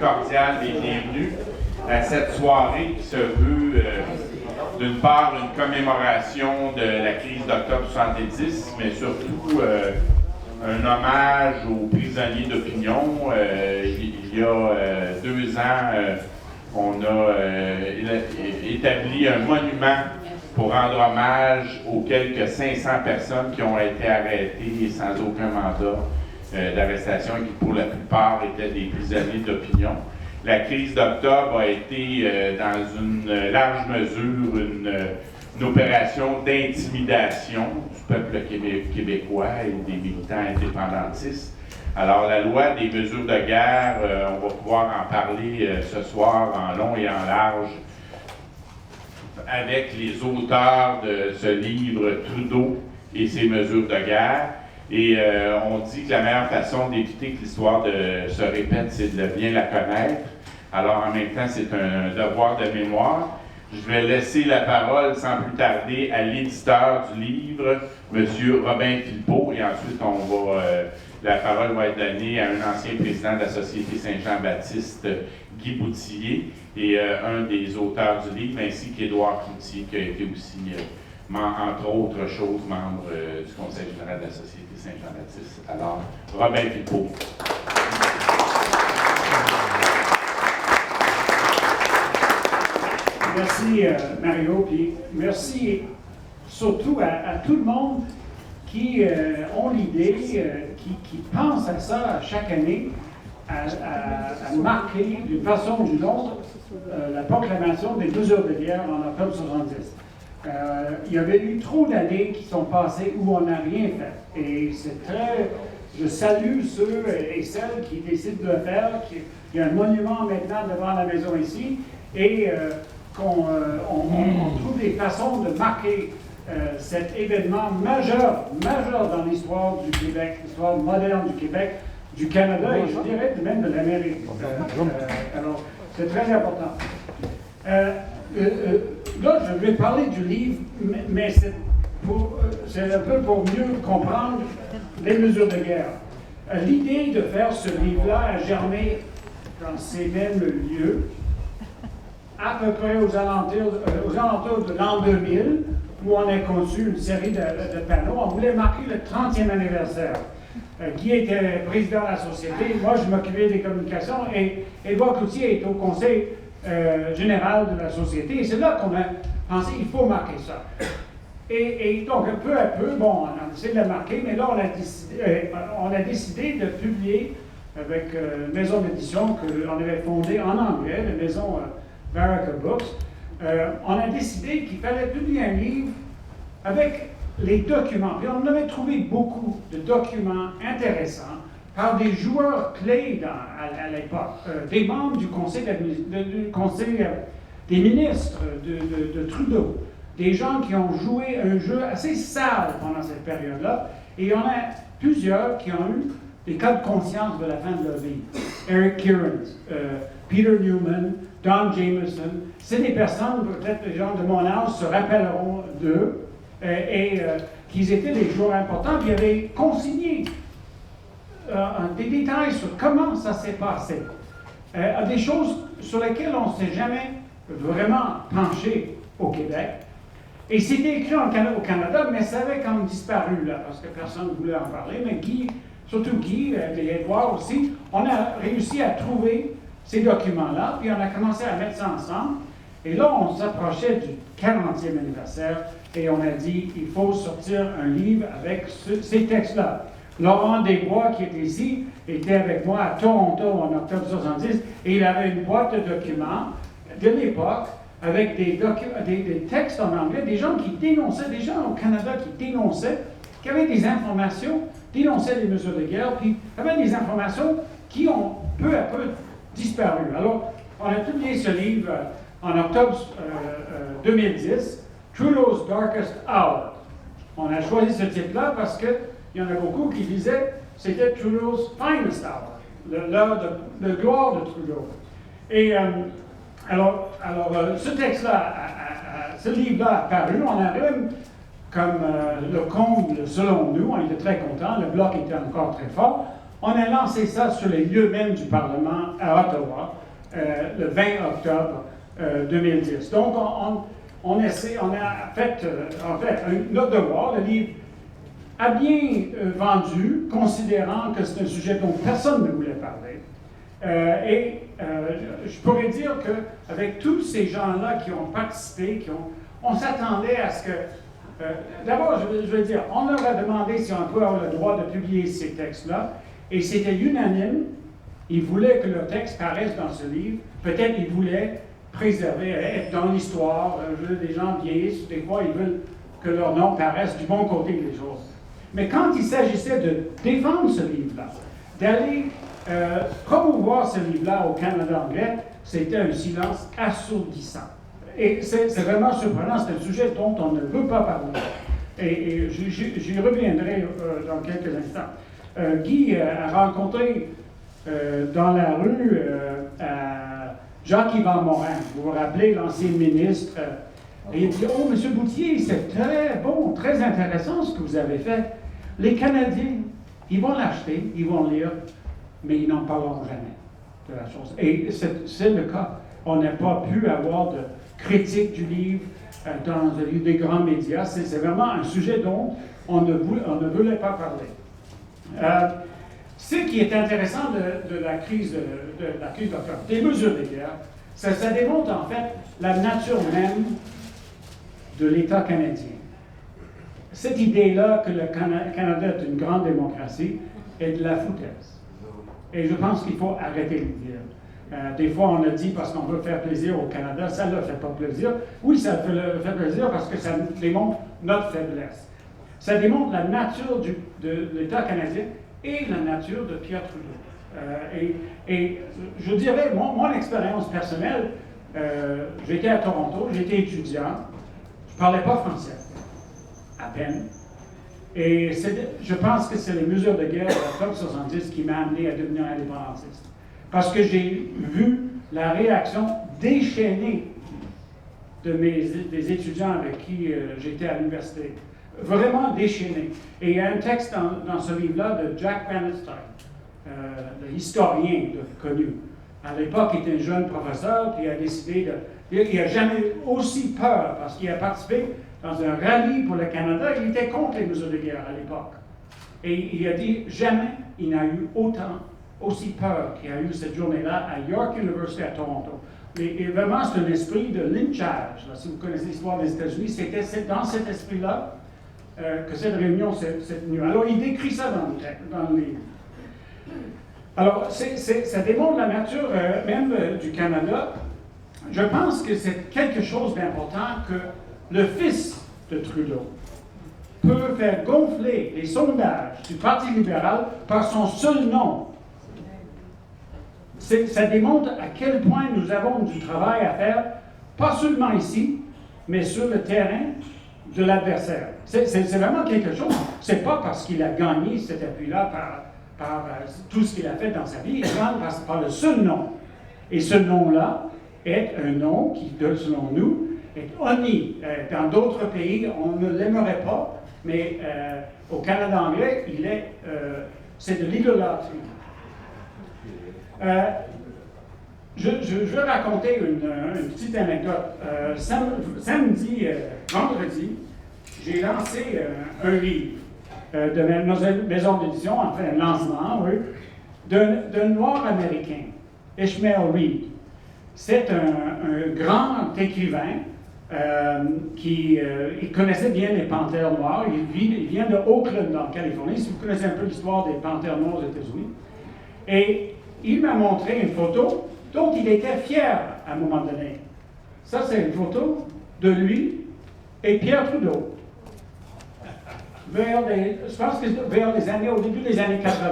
cordiale des bienvenus à cette soirée qui se veut, d'une part, une commémoration de la crise d'octobre 70, mais surtout un hommage aux prisonniers d'opinion. Il y a 2 ans, on a établi un monument pour rendre hommage aux quelques 500 personnes qui ont été arrêtées sans aucun mandat d'arrestation et qui, pour la plupart, étaient des prisonniers d'opinion. La crise d'octobre a été, dans une large mesure, une opération d'intimidation du peuple québécois et des militants indépendantistes. Alors, la loi des mesures de guerre, on va pouvoir en parler ce soir en long et en large avec les auteurs de ce livre, Trudeau et ses mesures de guerre. Et on dit que la meilleure façon d'éviter que l'histoire se répète, c'est de bien la connaître. Alors, en même temps, c'est un devoir de mémoire. Je vais laisser la parole sans plus tarder à l'éditeur du livre, M. Robin Philpot, et ensuite la parole va être donnée à un ancien président de la Société Saint-Jean-Baptiste, Guy Boutillier, et un des auteurs du livre, ainsi qu'Édouard Cloutier, qui a été aussi, entre autres choses, membre du Conseil général de la Société Saint-Jean-Baptiste. Alors, Robin Philpot. Merci Mario, puis merci surtout à tout le monde qui ont l'idée, qui pensent à ça chaque année, à marquer d'une façon ou d'une autre la proclamation des mesures de guerre en octobre 70. Il y avait eu trop d'années qui sont passées où on n'a rien fait. Et c'est très... Je salue ceux et celles qui décident de le faire. Il y a un monument maintenant devant la maison ici. Et on trouve des façons de marquer cet événement majeur dans l'histoire du Québec, l'histoire moderne du Québec, du Canada et je dirais même de l'Amérique. Alors, c'est très important. Là, je vais parler du livre, mais c'est un peu pour mieux comprendre les mesures de guerre. L'idée de faire ce livre-là a germé dans ces mêmes lieux, à peu près aux alentours de l'an 2000, où on a conçu une série de panneaux. On voulait marquer le 30e anniversaire. Guy était président de la société, moi je m'occupais des communications, et Édouard Cloutier est au conseil général de la société. Et c'est là qu'on a pensé qu'il faut marquer ça. Et donc, peu à peu, bon, on a essayé de le marquer, mais là, on a décidé de publier avec une maison d'édition qu'on avait fondée en anglais, la maison Baraka Books. On a décidé qu'il fallait publier un livre avec les documents. Puis on avait trouvé beaucoup de documents intéressants par des joueurs clés à l'époque, des membres du conseil, des ministres de Trudeau, des gens qui ont joué un jeu assez sale pendant cette période-là, et il y en a plusieurs qui ont eu des cas de conscience de la fin de leur vie. Eric Kearns, Peter Newman, Don Jameson, c'est des personnes, peut-être les gens de mon âge se rappelleront d'eux, et qu'ils étaient des joueurs importants, qui avaient consigné des détails sur comment ça s'est passé. Des choses sur lesquelles on ne s'est jamais vraiment penché au Québec. Et c'était écrit au Canada, mais ça avait comme disparu, là, parce que personne ne voulait en parler. Mais Guy, surtout Guy, et Édouard aussi, on a réussi à trouver ces documents-là, puis on a commencé à mettre ça ensemble. Et là, on s'approchait du 40e anniversaire, et on a dit, il faut sortir un livre avec ces textes-là. Laurent Desbois, qui était ici, était avec moi à Toronto en octobre 70, et il avait une boîte de documents de l'époque, avec des textes en anglais, des gens qui dénonçaient, des gens au Canada qui dénonçaient, qui avaient des informations, dénonçaient les mesures de guerre, puis avaient des informations qui ont peu à peu disparu. Alors, on a publié ce livre en octobre 2010, Trudeau's Darkest Hour. On a choisi ce titre-là parce qu'il y en a beaucoup qui disaient que c'était Trudeau's Finest Hour, l'heure de gloire de Trudeau. Et alors, ce texte-là, ce livre-là a paru, on a même, comme le comble selon nous, on était très contents, le bloc était encore très fort, On a lancé ça sur les lieux même du Parlement à Ottawa le 20 octobre 2010. Donc, on a fait, notre devoir. Le livre a bien vendu, considérant que c'est un sujet dont personne ne voulait parler. Je pourrais dire qu'avec tous ces gens-là qui ont participé, on s'attendait à ce que... D'abord, je veux dire, on leur a demandé si on peut avoir le droit de publier ces textes-là, et c'était unanime. Ils voulaient que leur texte paraisse dans ce livre. Peut-être ils voulaient préserver, être dans l'histoire. Des gens vieillissent, des fois ils veulent que leur nom paraisse du bon côté des choses. Mais quand il s'agissait de défendre ce livre-là, d'aller promouvoir ce livre-là au Canada anglais, c'était un silence assourdissant. Et c'est vraiment surprenant, c'est un sujet dont on ne veut pas parler. Et j'y reviendrai dans quelques instants. Guy a rencontré dans la rue Jacques-Yvan Morin, vous vous rappelez, l'ancien ministre, et il dit « Oh, M. Bouthier, c'est très bon, très intéressant ce que vous avez fait. Les Canadiens, ils vont l'acheter, ils vont le lire, mais ils n'en parleront jamais de la chose. » Et c'est le cas. On n'a pas pu avoir de critique du livre dans des grands médias. C'est vraiment un sujet dont on ne voulait pas parler. Ce qui est intéressant de la crise d'octobre, des mesures de guerre, ça démontre en fait la nature même de l'État canadien. Cette idée-là que le Canada est une grande démocratie est de la foutaise. Et je pense qu'il faut arrêter de le dire. Des fois, on le dit parce qu'on veut faire plaisir au Canada, ça ne leur fait pas plaisir. Oui, ça fait plaisir parce que ça démontre notre faiblesse. Ça démontre la nature de l'État canadien et la nature de Pierre Trudeau. Et je dirais, mon expérience personnelle, j'étais à Toronto, j'étais étudiant, je ne parlais pas français, à peine. Et je pense que c'est les mesures de guerre de l'octobre 70 qui m'a amené à devenir indépendantiste. Parce que j'ai vu la réaction déchaînée des étudiants avec qui j'étais à l'université. Vraiment déchaînée. Et il y a un texte dans ce livre-là de Jack Vanestein, le historien connu. À l'époque, il était un jeune professeur, puis il a décidé de... Il n'a jamais aussi peur, parce qu'il a participé dans un rallye pour le Canada, il était contre les mesures de guerre à l'époque. Et il a dit, jamais il n'a eu aussi peur qu'il y a eu cette journée-là à York University à Toronto. Et vraiment, c'est un esprit de lynchage. Là, si vous connaissez l'histoire des États-Unis, c'était dans cet esprit-là que cette réunion s'est tenue. Alors, il décrit ça dans le livre. Alors, ça démontre la nature même du Canada. Je pense que c'est quelque chose d'important que le fils de Trudeau peut faire gonfler les sondages du Parti libéral par son seul nom. Ça démontre à quel point nous avons du travail à faire, pas seulement ici, mais sur le terrain de l'adversaire. C'est vraiment quelque chose. C'est pas parce qu'il a gagné cet appui-là par tout ce qu'il a fait dans sa vie, il gagne par le seul nom. Et ce nom-là est un nom qui, selon nous, est honni. Dans d'autres pays, on ne l'aimerait pas, mais au Canada anglais, c'est de l'idolâtrie. Je vais raconter une petite anecdote. Vendredi, j'ai lancé un livre de ma maison d'édition, enfin un lancement, oui, d'un noir américain, Ishmael Reed. C'est un grand écrivain qui connaissait bien les panthères noires. Il vient de Oakland, en Californie, si vous connaissez un peu l'histoire des panthères noires aux États-Unis. Et il m'a montré une photo dont il était fier à un moment donné. Ça, c'est une photo de lui et Pierre Trudeau. Je pense que au début des années 80.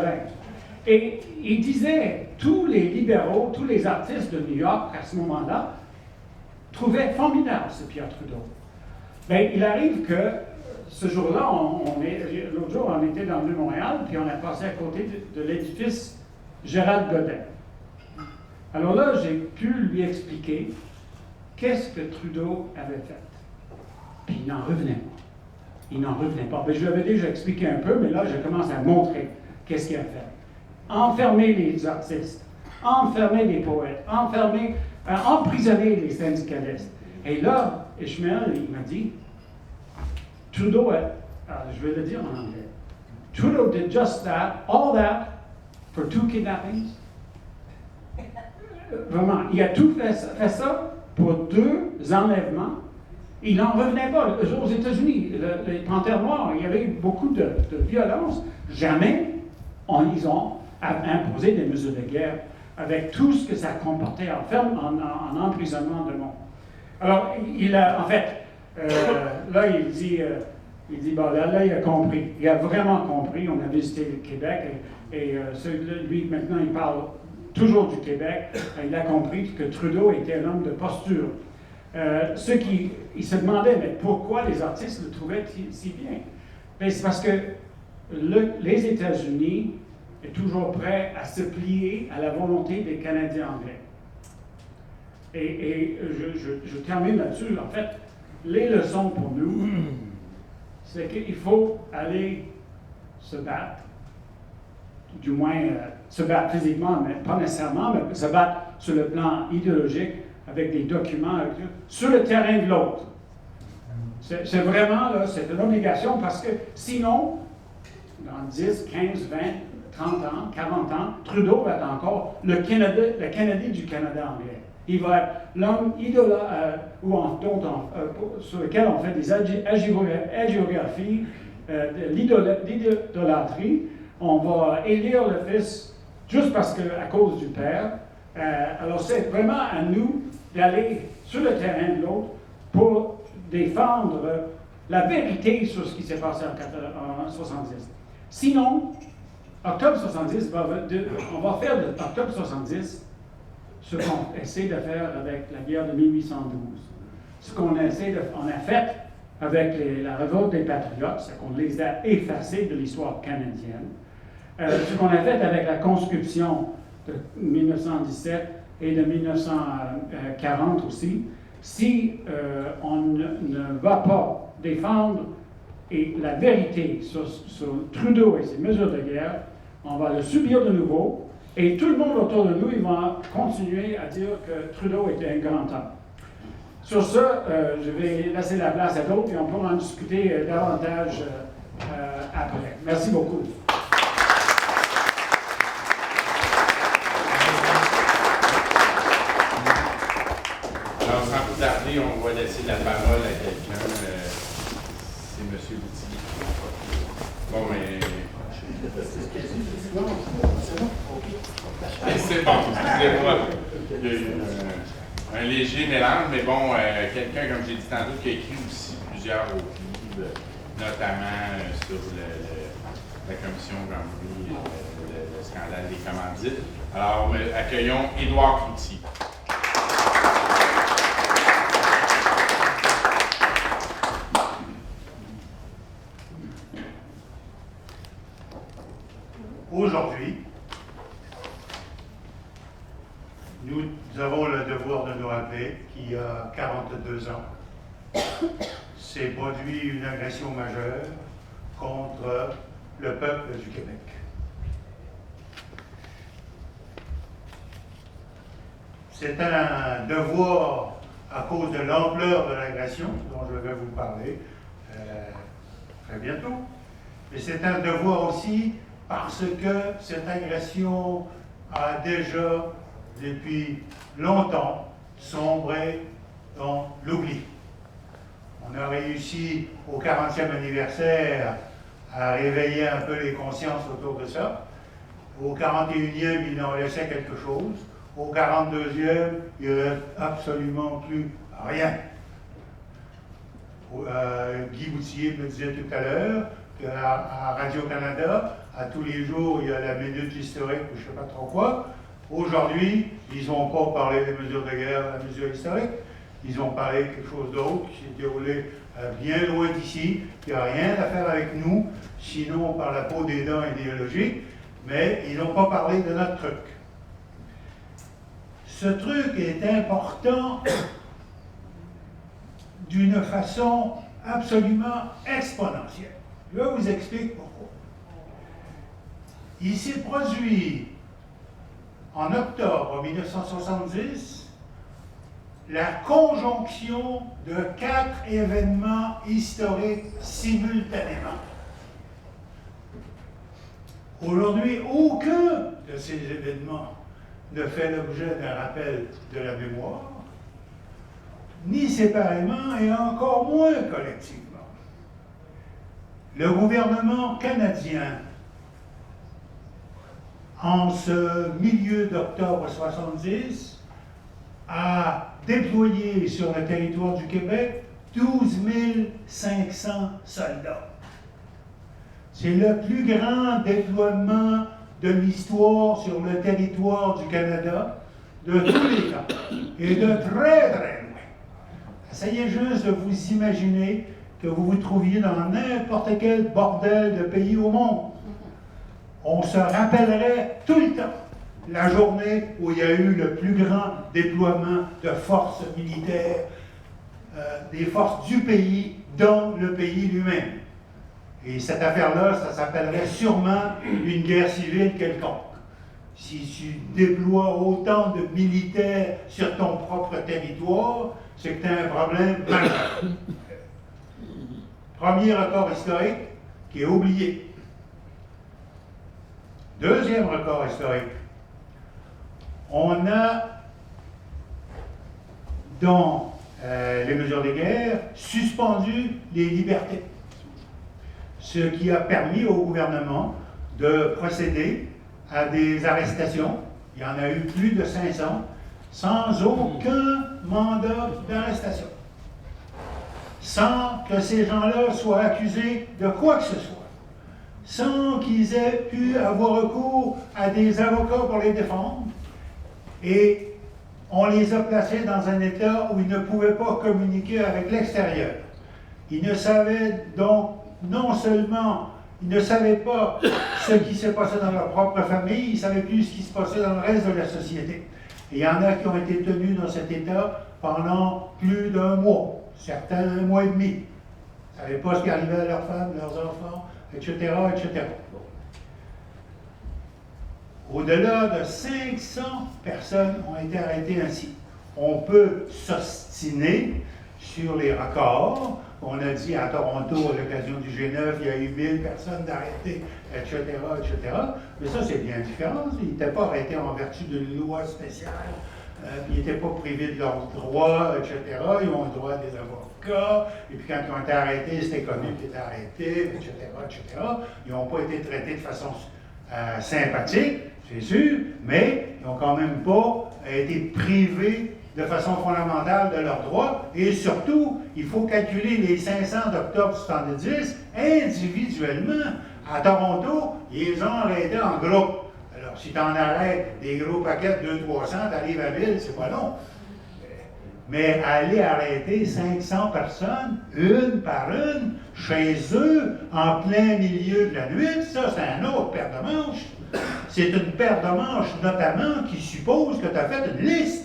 Et il disait, tous les libéraux, tous les artistes de New York à ce moment-là, trouvaient formidable ce Pierre Trudeau. Bien, il arrive que ce jour-là, l'autre jour, on était dans le Vieux-Montréal, puis on a passé à côté de l'édifice Gérald Godin. Alors là, j'ai pu lui expliquer qu'est-ce que Trudeau avait fait. Puis il n'en revenait pas. Il n'en revenait pas. Mais je lui avais déjà expliqué un peu, mais là, je commence à montrer qu'est-ce qu'il a fait. enfermer les artistes, enfermer les poètes, emprisonner les syndicalistes. Et là, Ishmael, il m'a dit, Trudeau, je vais le dire en anglais, Trudeau did just that, all that, for 2 kidnappings. Vraiment, il a tout fait ça pour 2 enlèvements. Il n'en revenait pas. Aux États-Unis, les Panthères Noires, il y avait eu beaucoup de violence. Jamais ils ont imposé des mesures de guerre avec tout ce que ça comportait en emprisonnement de monde. Alors, là, il dit, bon, là, il a compris. Il a vraiment compris. On a visité le Québec et lui, maintenant, il parle toujours du Québec. Il a compris que Trudeau était un homme de posture. Il se demandait, mais pourquoi les artistes le trouvaient si bien? Ben, c'est parce que les États-Unis sont toujours prêts à se plier à la volonté des Canadiens anglais. Et je termine là-dessus. En fait, les leçons pour nous, c'est qu'il faut aller se battre, du moins se battre physiquement, mais pas nécessairement, mais se battre sur le plan idéologique, avec des documents, sur le terrain de l'autre. C'est vraiment, là, c'est une obligation parce que sinon, dans 10, 15, 20, 30 ans, 40 ans, Trudeau va être encore le Canadien du Canada anglais. Il va être l'homme sur lequel on fait des hagiographies, l'idolâtrie. On va élire le fils juste à cause du père. Alors c'est vraiment à nous d'aller sur le terrain de l'autre pour défendre la vérité sur ce qui s'est passé en 70. Sinon, octobre 70, on va faire de octobre 70 ce qu'on essaie de faire avec la guerre de 1812. Ce qu'on a fait avec la révolte des Patriotes, c'est qu'on les a effacés de l'histoire canadienne. Ce qu'on a fait avec la conscription de 1917 et de 1940 aussi, si on ne va pas défendre la vérité sur Trudeau et ses mesures de guerre, on va le subir de nouveau, et tout le monde autour de nous, ils vont continuer à dire que Trudeau était un grand homme. Sur ce, je vais laisser la place à d'autres, et on pourra en discuter davantage après. Merci beaucoup. Alors, sans plus tarder, on va laisser la parole à quelqu'un. C'est M. Boutillier. Bon, mais... C'est bon, excusez-moi. Il y a eu un léger mélange, mais bon, quelqu'un, comme j'ai dit tantôt, qui a écrit aussi plusieurs livres, notamment sur la commission Gambry, le scandale des commandites. Alors, accueillons Édouard Cloutier. Aujourd'hui, nous avons le devoir de nous rappeler qu'il y a 42 ans, s'est produit une agression majeure contre le peuple du Québec. C'est un devoir à cause de l'ampleur de l'agression dont je vais vous parler très bientôt, mais c'est un devoir aussi parce que cette agression a déjà, depuis longtemps, sombré dans l'oubli. On a réussi au 40e anniversaire à réveiller un peu les consciences autour de ça. Au 41e, il en laissait quelque chose. Au 42e, il ne reste absolument plus rien. Guy Boutillier me disait tout à l'heure qu'à Radio-Canada, à tous les jours, il y a la minute historique ou je ne sais pas trop quoi. Aujourd'hui, ils n'ont pas parlé des mesures de guerre, de la mesure historique. Ils ont parlé de quelque chose d'autre qui s'est déroulé bien loin d'ici, qui n'a rien à faire avec nous, sinon par la peau des dents idéologiques, mais ils n'ont pas parlé de notre truc. Ce truc est important d'une façon absolument exponentielle. Je vous explique pourquoi. il s'est produit en octobre 1970 la conjonction de 4 événements historiques simultanément. Aujourd'hui, aucun de ces événements ne fait l'objet d'un rappel de la mémoire, ni séparément et encore moins collectivement. Le gouvernement canadien, en ce milieu d'octobre 70, a déployé sur le territoire du Québec 12 500 soldats. C'est le plus grand déploiement de l'histoire sur le territoire du Canada de tous les temps, et de très très loin. Essayez juste de vous imaginer que vous vous trouviez dans n'importe quel bordel de pays au monde. On se rappellerait tout le temps la journée où il y a eu le plus grand déploiement de forces militaires, des forces du pays dans le pays lui-même. Et cette affaire-là, ça s'appellerait sûrement une guerre civile quelconque. Si tu déploies autant de militaires sur ton propre territoire, c'est que tu as un problème majeur. Premier record historique qui est oublié. Deuxième record historique. On a, dans les mesures de guerre, suspendu les libertés. Ce qui a permis au gouvernement de procéder à des arrestations. Il y en a eu plus de 500, sans aucun mandat d'arrestation. Sans que ces gens-là soient accusés de quoi que ce soit. Sans qu'ils aient pu avoir recours à des avocats pour les défendre. Et on les a placés dans un état où ils ne pouvaient pas communiquer avec l'extérieur. Ils ne savaient donc non seulement, ils ne savaient pas ce qui se passait dans leur propre famille, ils ne savaient plus ce qui se passait dans le reste de la société. Et il y en a qui ont été tenus dans cet état pendant plus d'1 mois, certains 1 mois et demi. Ils ne savaient pas ce qui arrivait à leurs femmes, leurs enfants, etc., etc. Au-delà de 500 personnes ont été arrêtées ainsi. On peut s'ostiner sur les records. On a dit à Toronto, à l'occasion du G9, il y a eu 1000 personnes d'arrêtées, etc., etc. Mais ça, c'est bien différent. Ils n'étaient pas arrêtés en vertu d'une loi spéciale. Ils n'étaient pas privés de leurs droits, etc. Ils ont le droit à des avocats. Et puis quand ils ont été arrêtés, c'était connu qu'ils étaient arrêtés, etc., etc. Ils n'ont pas été traités de façon sympathique, c'est sûr, mais ils n'ont quand même pas été privés de façon fondamentale de leurs droits. Et surtout, il faut calculer les 500 d'octobre 70 individuellement. À Toronto, ils ont arrêté en groupe. Alors, si tu en arrêtes des gros paquets de 200-300, tu arrives à 1000, c'est pas long. Mais aller arrêter 500 personnes, une par une, chez eux, en plein milieu de la nuit, ça, c'est un autre paire de manches. C'est une paire de manches, notamment, qui suppose que tu as fait une liste.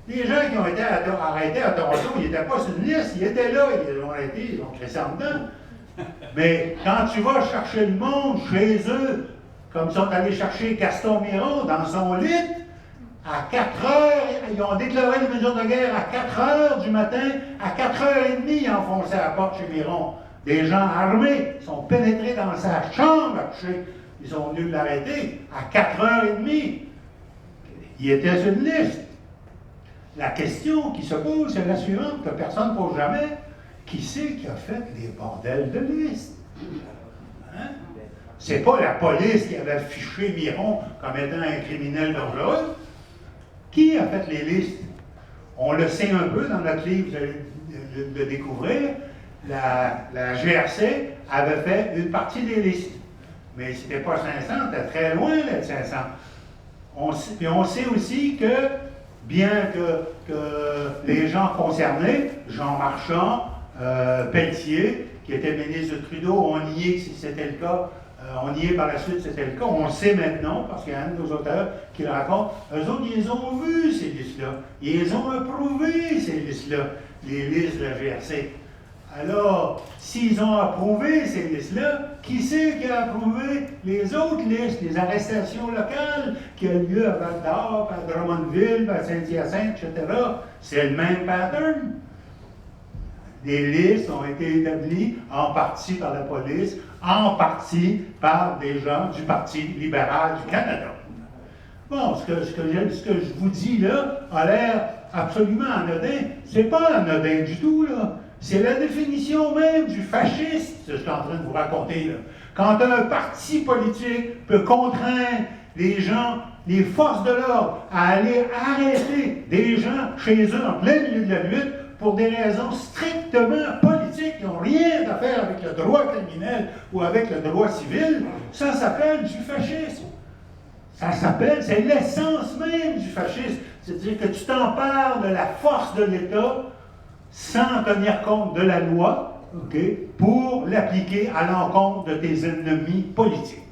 Les gens qui ont été arrêtés à Toronto, ils n'étaient pas sur une liste, ils étaient là, ils l'ont arrêté, ils l'ont crissé en dedans. Mais quand tu vas chercher le monde chez eux, comme ils sont allés chercher Gaston Miron dans son lit, à 4 heures, ils ont déclaré les mesures de guerre à 4 heures du matin, à 4h30, ils enfonçaient la porte chez Miron. Des gens armés sont pénétrés dans sa chambre à coucher. Ils sont venus l'arrêter à 4h30. Il était sur une liste. La question qui se pose, c'est la suivante, que personne ne pose jamais. Qui c'est qui a fait les bordels de liste? Hein? C'est pas la police qui avait fiché Miron comme étant un criminel dangereux. Qui a fait les listes? On le sait un peu dans notre livre, vous allez le découvrir. La GRC avait fait une partie des listes. Mais c'était pas 500, c'était très loin d'être 500. Puis on sait aussi que, bien que les gens concernés, Jean Marchand, Pelletier, qui était ministre de Trudeau, ont nié que c'était le cas, on niait par la suite que c'était le cas. On le sait maintenant, parce qu'il y a un de nos auteurs qui le raconte. Eux autres, ils ont vu ces listes-là. Ils ont approuvé ces listes-là, les listes de la GRC. Alors, s'ils ont approuvé ces listes-là, qui c'est qui a approuvé les autres listes, les arrestations locales qui ont lieu à Val-d'Or, à Drummondville, à Saint-Hyacinthe, etc.? C'est le même pattern. Des listes ont été établies en partie par la police, en partie par des gens du Parti libéral du Canada. Bon, ce que je vous dis là a l'air absolument anodin. C'est pas anodin du tout, là. C'est la définition même du fasciste, ce que je suis en train de vous raconter, là. Quand un parti politique peut contraindre les gens, les forces de l'ordre, à aller arrêter des gens chez eux en plein milieu de la lutte pour des raisons strictement politiques qui n'ont rien à faire avec le droit criminel ou avec le droit civil, ça s'appelle du fascisme. C'est l'essence même du fascisme. C'est-à-dire que tu t'empares de la force de l'État sans tenir compte de la loi, pour l'appliquer à l'encontre de tes ennemis politiques.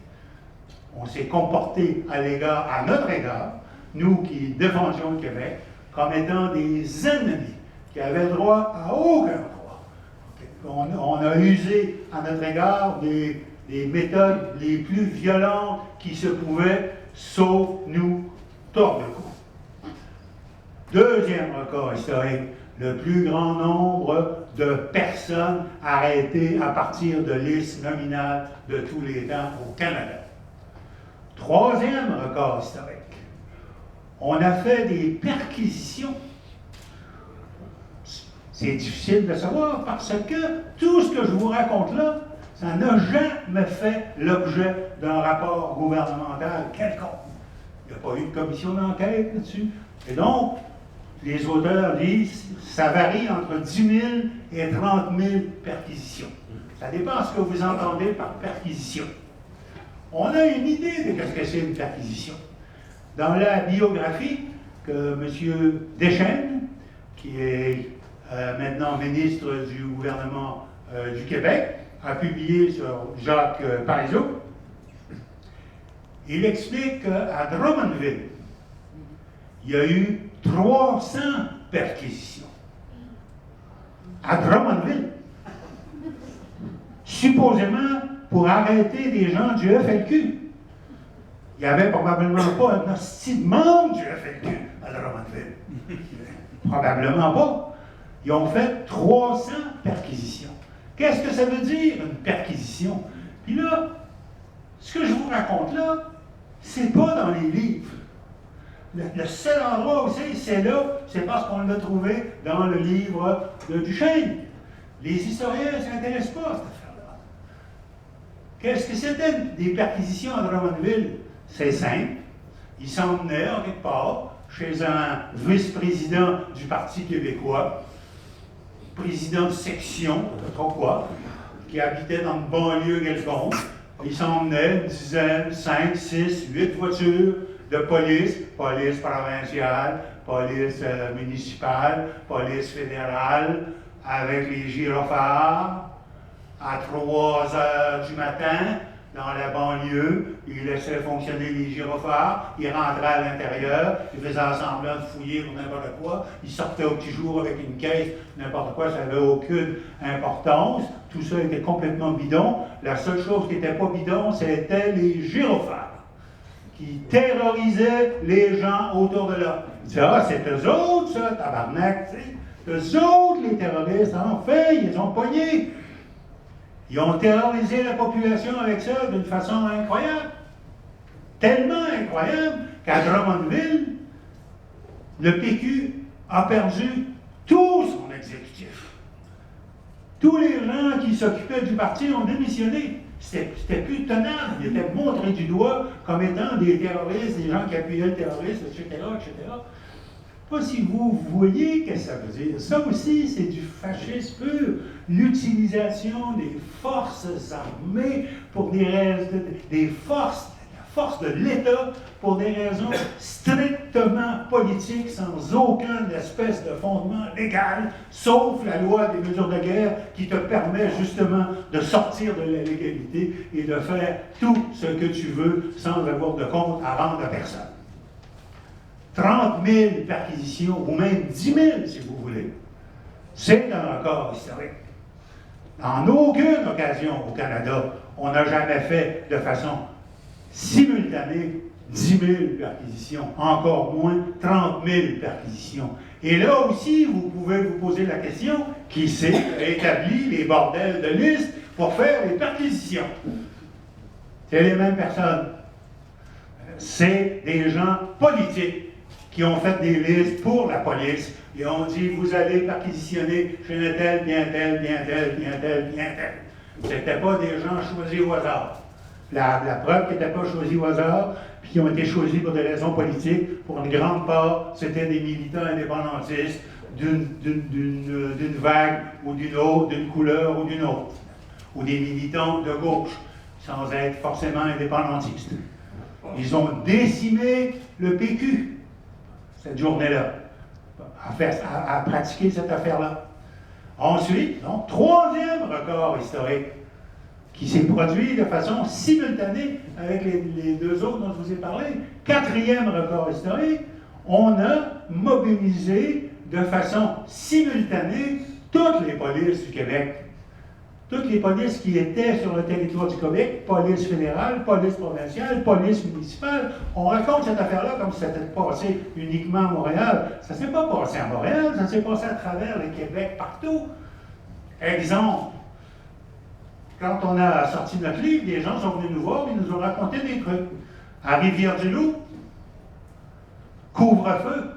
On s'est comporté à notre égard, nous qui défendions le Québec, comme étant des ennemis qui avaient droit à aucun droit. On a usé à notre égard des méthodes les plus violentes qui se pouvaient, sauf nous tordre le cou. Deuxième record historique, le plus grand nombre de personnes arrêtées à partir de listes nominales de tous les temps au Canada. Troisième record historique, on a fait des perquisitions. C'est difficile de savoir parce que tout ce que je vous raconte là, ça n'a jamais fait l'objet d'un rapport gouvernemental quelconque. Il n'y a pas eu de commission d'enquête là-dessus. Et donc, les auteurs disent que ça varie entre 10 000 et 30 000 perquisitions. Ça dépend de ce que vous entendez par perquisition. On a une idée de ce que c'est une perquisition. Dans la biographie que M. Deschênes, qui est maintenant ministre du gouvernement du Québec, a publié sur Jacques Parizeau, il explique qu'à Drummondville, il y a eu 300 perquisitions. À Drummondville. Supposément pour arrêter des gens du FLQ. Il n'y avait probablement pas un hostie de membre du FLQ à Drummondville. Probablement pas. Ils ont fait 300 perquisitions. Qu'est-ce que ça veut dire, une perquisition? Puis là, ce que je vous raconte là, c'est pas dans les livres. Le seul endroit où c'est là, c'est parce qu'on l'a trouvé dans le livre de Duchesne. Les historiens ne s'intéressent pas à cette affaire-là. Qu'est-ce que c'était des perquisitions à Drummondville? C'est simple. Ils s'emmenaient en quelque part chez un vice-président du Parti québécois, président de section, je ne sais pas trop quoi, qui habitait dans une banlieue quelconque. Ils s'emmenaient une dizaine, 5, 6, 8 voitures de police provinciale, police municipale, police fédérale, avec les gyrophares, à 3 heures du matin, dans la banlieue, il laissait fonctionner les gyrophares, il rentrait à l'intérieur, il faisait semblant de fouiller pour n'importe quoi, il sortait au petit jour avec une caisse, n'importe quoi, ça n'avait aucune importance, tout ça était complètement bidon. La seule chose qui n'était pas bidon, c'était les gyrophares, qui terrorisaient les gens autour de là. Ils disaient, ah, c'est eux autres, ça, tabarnak, tu sais, eux autres, les terroristes, enfin, ils les ont pognés. Ils ont terrorisé la population avec ça d'une façon incroyable. Tellement incroyable qu'à Drummondville, le PQ a perdu tout son exécutif. Tous les gens qui s'occupaient du parti ont démissionné. C'était plus tenable. Ils étaient montrés du doigt comme étant des terroristes, des gens qui appuyaient le terrorisme, etc., etc. Pas si vous voyez ce que ça veut dire. Ça aussi, c'est du fascisme pur. L'utilisation des forces armées pour des raisons, la force de l'État pour des raisons strictement politiques, sans aucune espèce de fondement légal, sauf la loi des mesures de guerre qui te permet justement de sortir de la légalité et de faire tout ce que tu veux sans avoir de compte à rendre à personne. 30 000 perquisitions, ou même 10 000 si vous voulez. C'est un record historique. En aucune occasion au Canada, on n'a jamais fait de façon simultanée 10 000 perquisitions, encore moins 30 000 perquisitions. Et là aussi, vous pouvez vous poser la question, qui s'est établi les bordels de liste pour faire les perquisitions? C'est les mêmes personnes. C'est des gens politiques qui ont fait des listes pour la police et ont dit, vous allez perquisitionner chez un tel, bien tel, bien tel, bien tel, bien tel. Ce n'étaient pas des gens choisis au hasard. La preuve qu'ils n'étaient pas choisis au hasard, puis qui ont été choisis pour des raisons politiques, pour une grande part, c'était des militants indépendantistes d'une vague ou d'une autre, d'une couleur ou d'une autre, ou des militants de gauche, sans être forcément indépendantistes. Ils ont décimé le PQ cette journée-là, à pratiquer cette affaire-là. Ensuite, donc, troisième record historique qui s'est produit de façon simultanée avec les deux autres dont je vous ai parlé. Quatrième record historique, on a mobilisé de façon simultanée toutes les polices du Québec. Toutes les polices qui étaient sur le territoire du Québec, police fédérale, police provinciale, police municipale. On raconte cette affaire-là comme si ça s'était passé uniquement à Montréal. Ça ne s'est pas passé à Montréal, ça s'est passé à travers le Québec partout. Exemple, quand on a sorti notre livre, les gens sont venus nous voir et nous ont raconté des trucs. À Rivière-du-Loup, couvre-feu.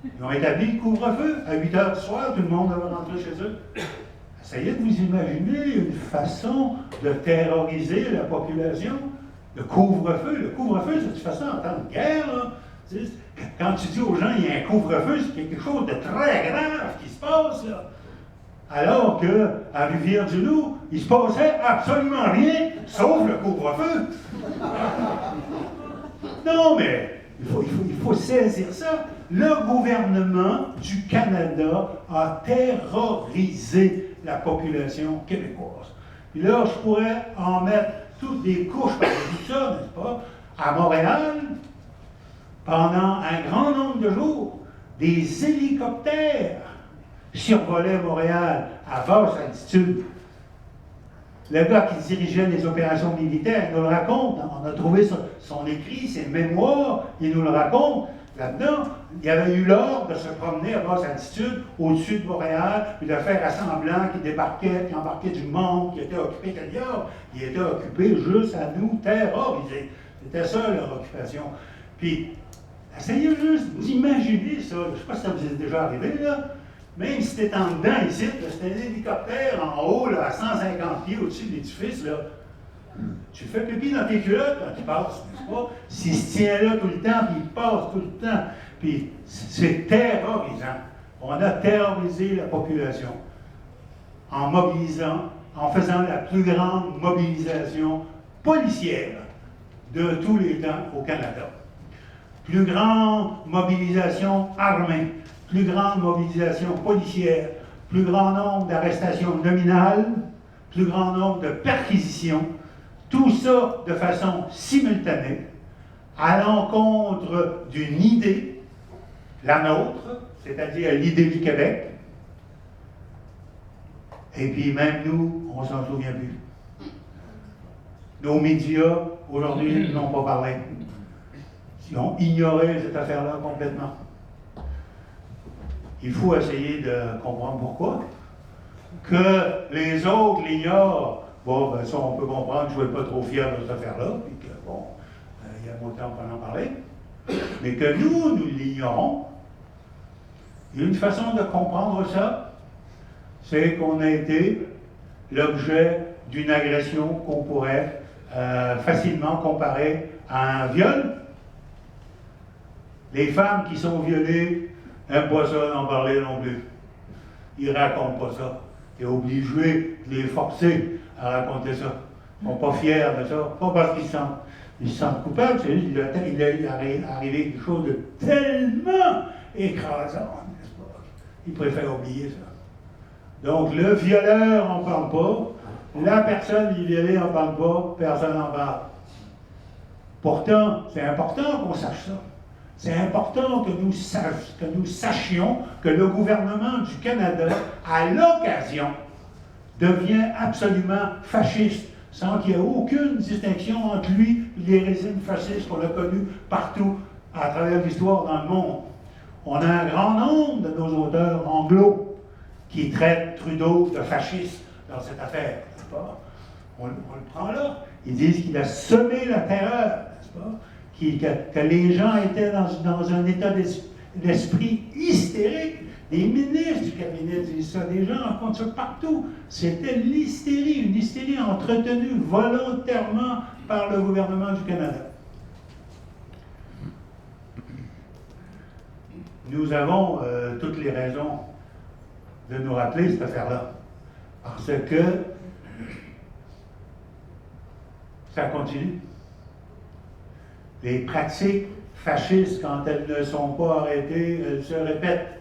Ils ont établi le couvre-feu. À 8 h du soir, tout le monde devait rentrer chez eux. Essayez de vous imaginer une façon de terroriser la population. Le couvre-feu. Le couvre-feu, c'est une façon en temps de guerre. Là. Quand tu dis aux gens qu'il y a un couvre-feu, c'est quelque chose de très grave qui se passe. Là. Alors qu'à Rivière-du-Loup, il ne se passait absolument rien, sauf le couvre-feu. Non, mais il faut saisir ça. Le gouvernement du Canada a terrorisé la population québécoise. Puis là, je pourrais en mettre toutes des couches par tout ça, n'est-ce pas? À Montréal, pendant un grand nombre de jours, des hélicoptères survolaient Montréal à basse altitude. Le gars qui dirigeait les opérations militaires nous le raconte. On a trouvé son écrit, ses mémoires, il nous le raconte. Là-dedans, il y avait eu l'ordre de se promener à basse altitude au-dessus de Montréal, puis de faire semblant qu'il débarquait, puis embarquait du monde qui était occupé quelque part. Il était occupé juste à nous terroriser. C'était ça leur occupation. Puis, essayez juste d'imaginer ça. Je ne sais pas si ça vous est déjà arrivé, là. Même si t'es en dedans ici, c'était un hélicoptère en haut, là, à 150 pieds au-dessus de l'édifice, là. Tu fais pipi dans tes culottes quand tu passes, n'est-ce pas? S'il se tient là tout le temps, puis il passe tout le temps, puis c'est terrorisant. On a terrorisé la population en mobilisant, en faisant la plus grande mobilisation policière de tous les temps au Canada. Plus grande mobilisation armée, plus grande mobilisation policière, plus grand nombre d'arrestations nominales, plus grand nombre de perquisitions, tout ça de façon simultanée, à l'encontre d'une idée, la nôtre, c'est-à-dire l'idée du Québec, et puis même nous, on ne s'en souvient plus. Nos médias, aujourd'hui, n'ont pas parlé. Ils ont ignoré cette affaire-là complètement. Il faut essayer de comprendre pourquoi. Que les autres l'ignorent, bon, ben ça, on peut comprendre que je ne suis pas trop fier de cette affaire-là, puis que, bon, il y a mon temps pour en parler. Mais que nous l'ignorons, il y a une façon de comprendre ça, c'est qu'on a été l'objet d'une agression qu'on pourrait facilement comparer à un viol. Les femmes qui sont violées n'aiment pas ça d'en parler non plus. Ils ne racontent pas ça. Tu es obligé de les forcer à raconter ça. Ils ne sont pas fiers de ça, pas parce qu'ils se sentent coupables, c'est juste qu'il est arrivé quelque chose de tellement écrasant, n'est-ce pas? Ils préfèrent oublier ça. Donc le violeur, on ne parle pas. La personne qui est violée, on ne parle pas. Personne n'en parle. Pourtant, c'est important qu'on sache ça. C'est important que nous sachions que le gouvernement du Canada, à l'occasion devient absolument fasciste, sans qu'il y ait aucune distinction entre lui et les régimes fascistes qu'on a connus partout à travers l'histoire dans le monde. On a un grand nombre de nos auteurs anglo qui traitent Trudeau de fasciste dans cette affaire, n'est-ce pas? On le prend là. Ils disent qu'il a semé la terreur, n'est-ce pas? Que les gens étaient dans un état d'esprit hystérique. Les ministres du cabinet disent ça, des gens racontent ça partout. C'était l'hystérie, une hystérie entretenue volontairement par le gouvernement du Canada. Nous avons toutes les raisons de nous rappeler cette affaire-là. Parce que ça continue. Les pratiques fascistes, quand elles ne sont pas arrêtées, elles se répètent.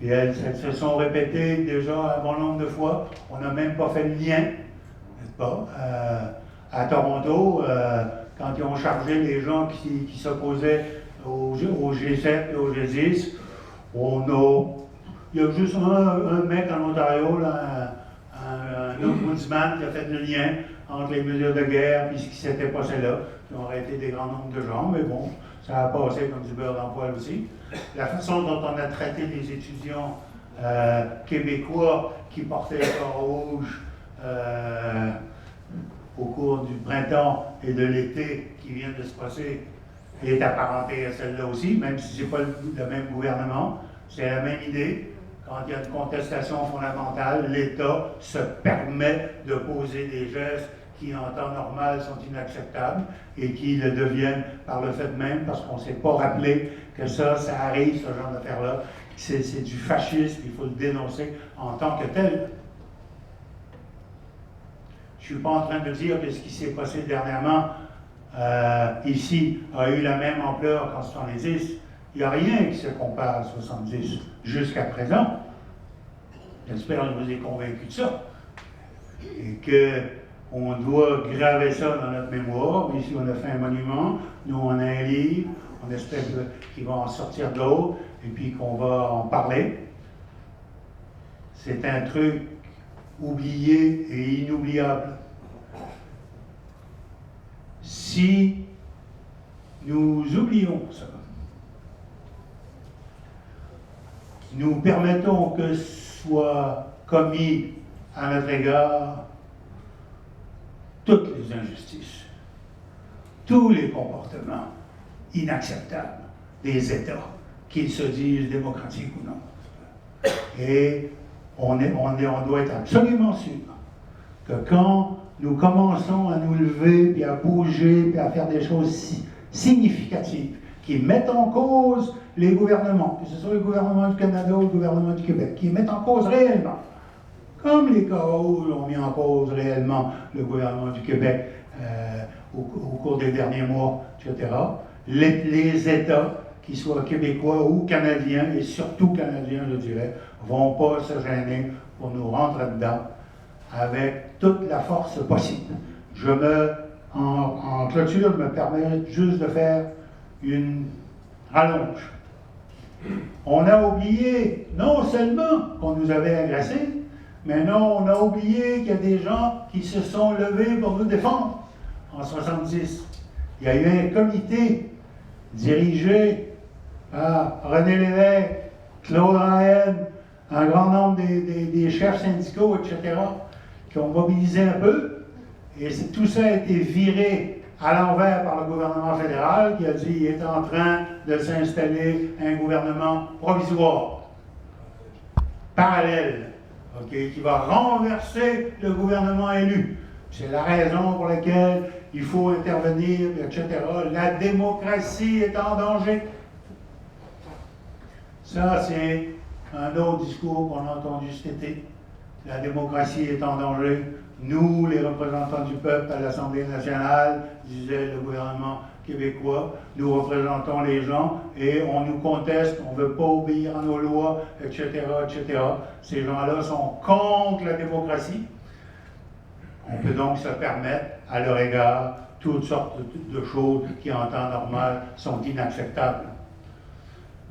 Et elles se sont répétées déjà un bon nombre de fois. On n'a même pas fait le lien, n'est-ce pas? À Toronto, quand ils ont chargé les gens qui s'opposaient au G7 et au G10, il y a juste un mec en Ontario, là, un ombudsman qui a fait le lien entre les mesures de guerre et ce qui s'était passé là, qui ont arrêté des grands nombres de gens, mais bon, ça a passé comme du beurre dans le poêle aussi. La façon dont on a traité les étudiants québécois qui portaient le col rouge au cours du printemps et de l'été qui vient de se passer est apparentée à celle-là aussi, même si ce n'est pas le même gouvernement. C'est la même idée. Quand il y a une contestation fondamentale, l'État se permet de poser des gestes qui, en temps normal, sont inacceptables et qui le deviennent par le fait même, parce qu'on ne s'est pas rappelé que ça arrive, ce genre d'affaire-là. C'est du fascisme, il faut le dénoncer en tant que tel. Je ne suis pas en train de dire que ce qui s'est passé dernièrement ici a eu la même ampleur qu'en 70. Il n'y a rien qui se compare à 70 jusqu'à présent. J'espère que je vous ai convaincu de ça. Et qu'on doit graver ça dans notre mémoire. Ici, on a fait un monument. Nous, on a un livre. On espère qu'il va en sortir d'autres et puis qu'on va en parler. C'est un truc oublié et inoubliable. Si nous oublions ça, nous permettons que soit commis à notre égard toutes les injustices, tous les comportements inacceptables des États, qu'ils se disent démocratiques ou non. Et on doit être absolument sûr que quand nous commençons à nous lever, puis à bouger, puis à faire des choses significatives, qui mettent en cause les gouvernements, que ce soit le gouvernement du Canada ou le gouvernement du Québec, qui mettent en cause réellement, comme les Carols ont mis en cause réellement le gouvernement du Québec au cours des derniers mois, etc., les États, qu'ils soient québécois ou canadiens, et surtout canadiens, je dirais, ne vont pas se gêner pour nous rentrer dedans avec toute la force possible. En clôture, je me permets juste de faire une rallonge. On a oublié, non seulement qu'on nous avait agressés, mais non, on a oublié qu'il y a des gens qui se sont levés pour nous défendre en 70. Il y a eu un comité dirigé par René Lévesque, Claude Ryan, un grand nombre des chefs syndicaux, etc., qui ont mobilisé un peu, et tout ça a été viré à l'envers par le gouvernement fédéral, qui a dit qu'il est en train de s'installer un gouvernement provisoire, parallèle, qui va renverser le gouvernement élu. C'est la raison pour laquelle il faut intervenir, etc. La démocratie est en danger. Ça, c'est un autre discours qu'on a entendu cet été. La démocratie est en danger. Nous, les représentants du peuple à l'Assemblée nationale, disait le gouvernement québécois, nous représentons les gens et on nous conteste, on ne veut pas obéir à nos lois, etc., etc. Ces gens-là sont contre la démocratie. On peut donc se permettre, à leur égard, toutes sortes de choses qui, en temps normal, sont inacceptables.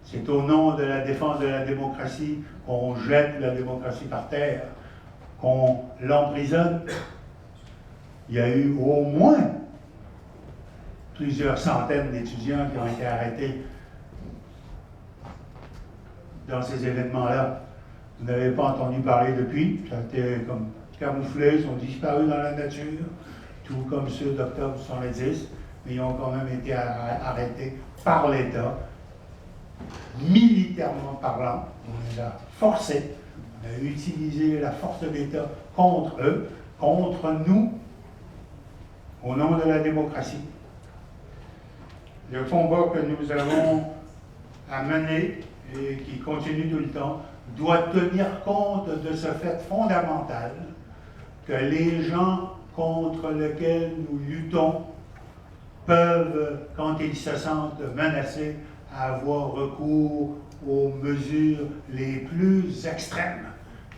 C'est au nom de la défense de la démocratie qu'on jette la démocratie par terre, qu'on l'emprisonne. Il y a eu au moins plusieurs centaines d'étudiants qui ont été arrêtés dans ces événements-là. Vous n'avez pas entendu parler depuis, ça a été comme camouflés, ils ont disparu dans la nature, tout comme ceux d'octobre 70, mais ils ont quand même été arrêtés par l'État, militairement parlant. On les a forcés, on a utilisé la force de l'État contre eux, contre nous, au nom de la démocratie. Le combat que nous avons à mener et qui continue tout le temps doit tenir compte de ce fait fondamental que les gens contre lesquels nous luttons peuvent, quand ils se sentent menacés, avoir recours aux mesures les plus extrêmes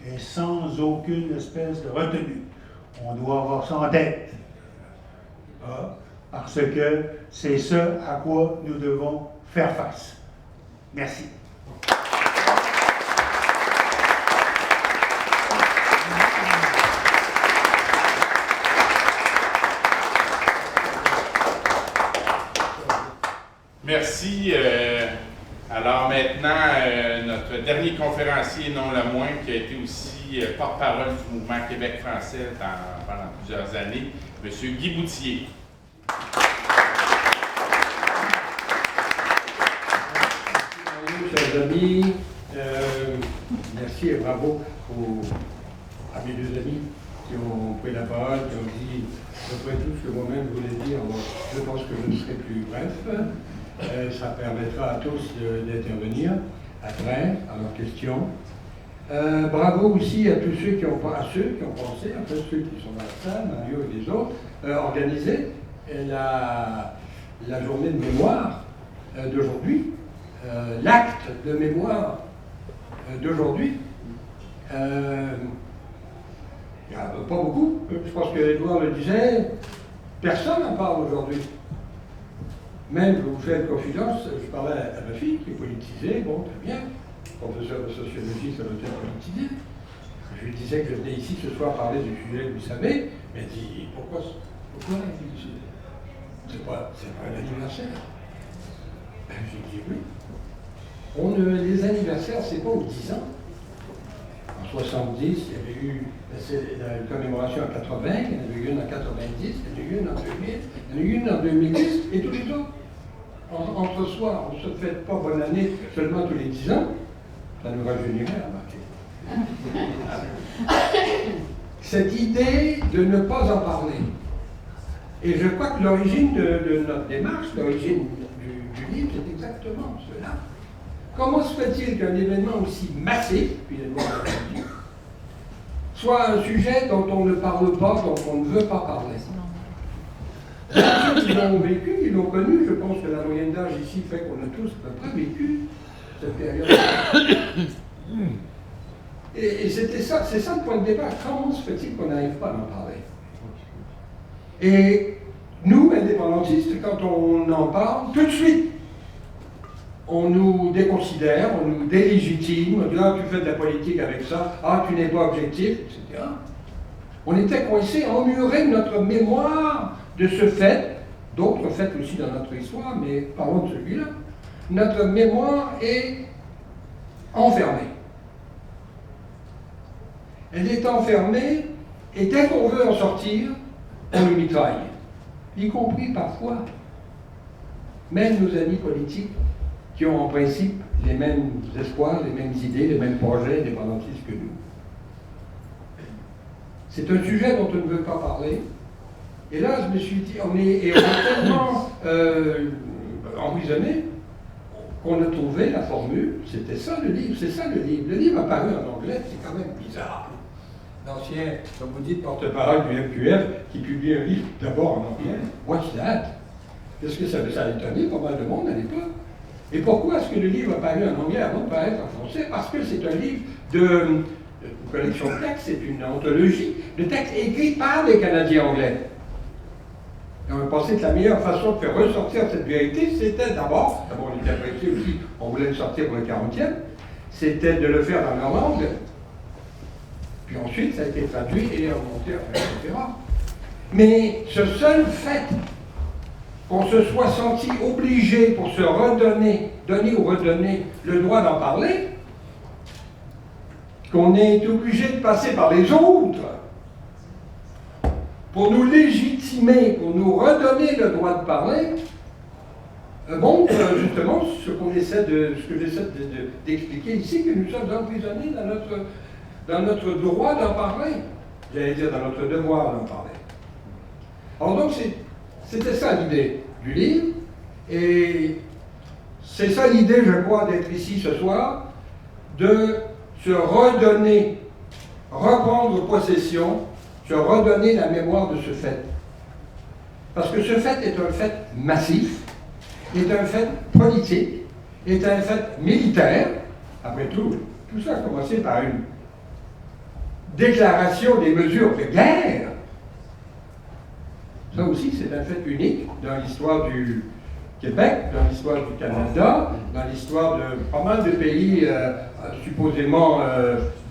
et sans aucune espèce de retenue. On doit avoir ça en tête. Parce que c'est ce à quoi nous devons faire face. Merci. Merci. Alors maintenant, notre dernier conférencier, non le moins, qui a été aussi porte-parole du mouvement Québec français pendant plusieurs années, M. Guy Bouthier. Chers amis, merci et bravo à mes deux amis qui ont pris la parole, qui ont dit à peu près tout ce que moi-même voulais dire. Bon, je pense que je ne serai plus bref. Ça permettra à tous d'intervenir après à leurs questions. Bravo aussi à tous ceux qui ont pensé, en fait ceux qui sont dans la salle, Mario et les autres, organiser la journée de mémoire d'aujourd'hui. L'acte de mémoire d'aujourd'hui. Il n'y en a pas beaucoup. Je pense que Edouard le disait, personne n'en parle aujourd'hui. Même, je vous fais une confidence, je parlais à ma fille qui est politisée, bon, très bien, professeur de sociologie, ça doit être politisé. Je lui disais que je venais ici ce soir parler du sujet que vous savez, mais elle dit, pourquoi c'est pas un anniversaire. J'ai dit oui. Les anniversaires, c'est pas aux 10 ans. En 70, il y avait eu la commémoration en 80, il y en avait eu une en 90, il y en a eu une en 2000, il y en a eu une en 2010, et tous les autres. Entre soi, on ne se fête pas bonne année seulement tous les 10 ans. Ça nous rajeunirait à marquer. Cette idée de ne pas en parler. Et je crois que l'origine de notre démarche, l'origine du livre, c'est exactement cela. Comment se fait-il qu'un événement aussi massif, puis soit un sujet dont on ne parle pas, dont on ne veut pas parler? Ceux qui l'ont vécu, qui l'ont connu, je pense que la moyenne d'âge ici fait qu'on a tous à peu près vécu cette période. Et c'est ça le point de départ. Comment se fait-il qu'on n'arrive pas à en parler? Et nous, indépendantistes, quand on en parle, tout de suite, on nous déconsidère, on nous délégitime, on dit « Ah, tu fais de la politique avec ça, ah, tu n'es pas objectif, etc. » On était coincés, emmurés de notre mémoire de ce fait, d'autres faits aussi dans notre histoire, mais parlons de celui-là. Notre mémoire est enfermée. Elle est enfermée, et dès qu'on veut en sortir, on nous mitraille, y compris parfois, même nos amis politiques, qui ont en principe les mêmes espoirs, les mêmes idées, les mêmes projets indépendantistes que nous. C'est un sujet dont on ne veut pas parler. Et là, je me suis dit, on est tellement emprisonnés qu'on a trouvé la formule, c'était ça le livre, c'est ça le livre. Le livre a paru en anglais, c'est quand même bizarre. L'ancien, comme vous dites, porte-parole du MQF, qui publie un livre d'abord en anglais. What's that? Qu'est-ce que ça veut? Ça a étonné pas mal de monde à l'époque. Et pourquoi est-ce que le livre a paru en anglais avant de paraître en français? Parce que c'est un livre de collection de textes, c'est une anthologie de textes écrits par les Canadiens anglais. Et on a pensé que la meilleure façon de faire ressortir cette vérité, c'était d'abord on était apprécié aussi, on voulait le sortir pour le 40e, c'était de le faire dans leur langue. Puis ensuite, ça a été traduit et remonté, etc. Mais ce seul fait qu'on se soit senti obligé pour se redonner, donner ou redonner le droit d'en parler, qu'on ait été obligé de passer par les autres pour nous légitimer, pour nous redonner le droit de parler, montre justement ce que j'essaie d'expliquer ici, que nous sommes emprisonnés dans notre droit d'en parler. J'allais dire dans notre devoir d'en parler. Alors donc c'était ça l'idée du livre, et c'est ça l'idée, je crois, d'être ici ce soir, de se redonner, reprendre possession, se redonner la mémoire de ce fait. Parce que ce fait est un fait massif, est un fait politique, est un fait militaire. Après tout ça a commencé par une déclaration des mesures de guerre. Ça aussi, c'est un fait unique dans l'histoire du Québec, dans l'histoire du Canada, dans l'histoire de pas mal de pays supposément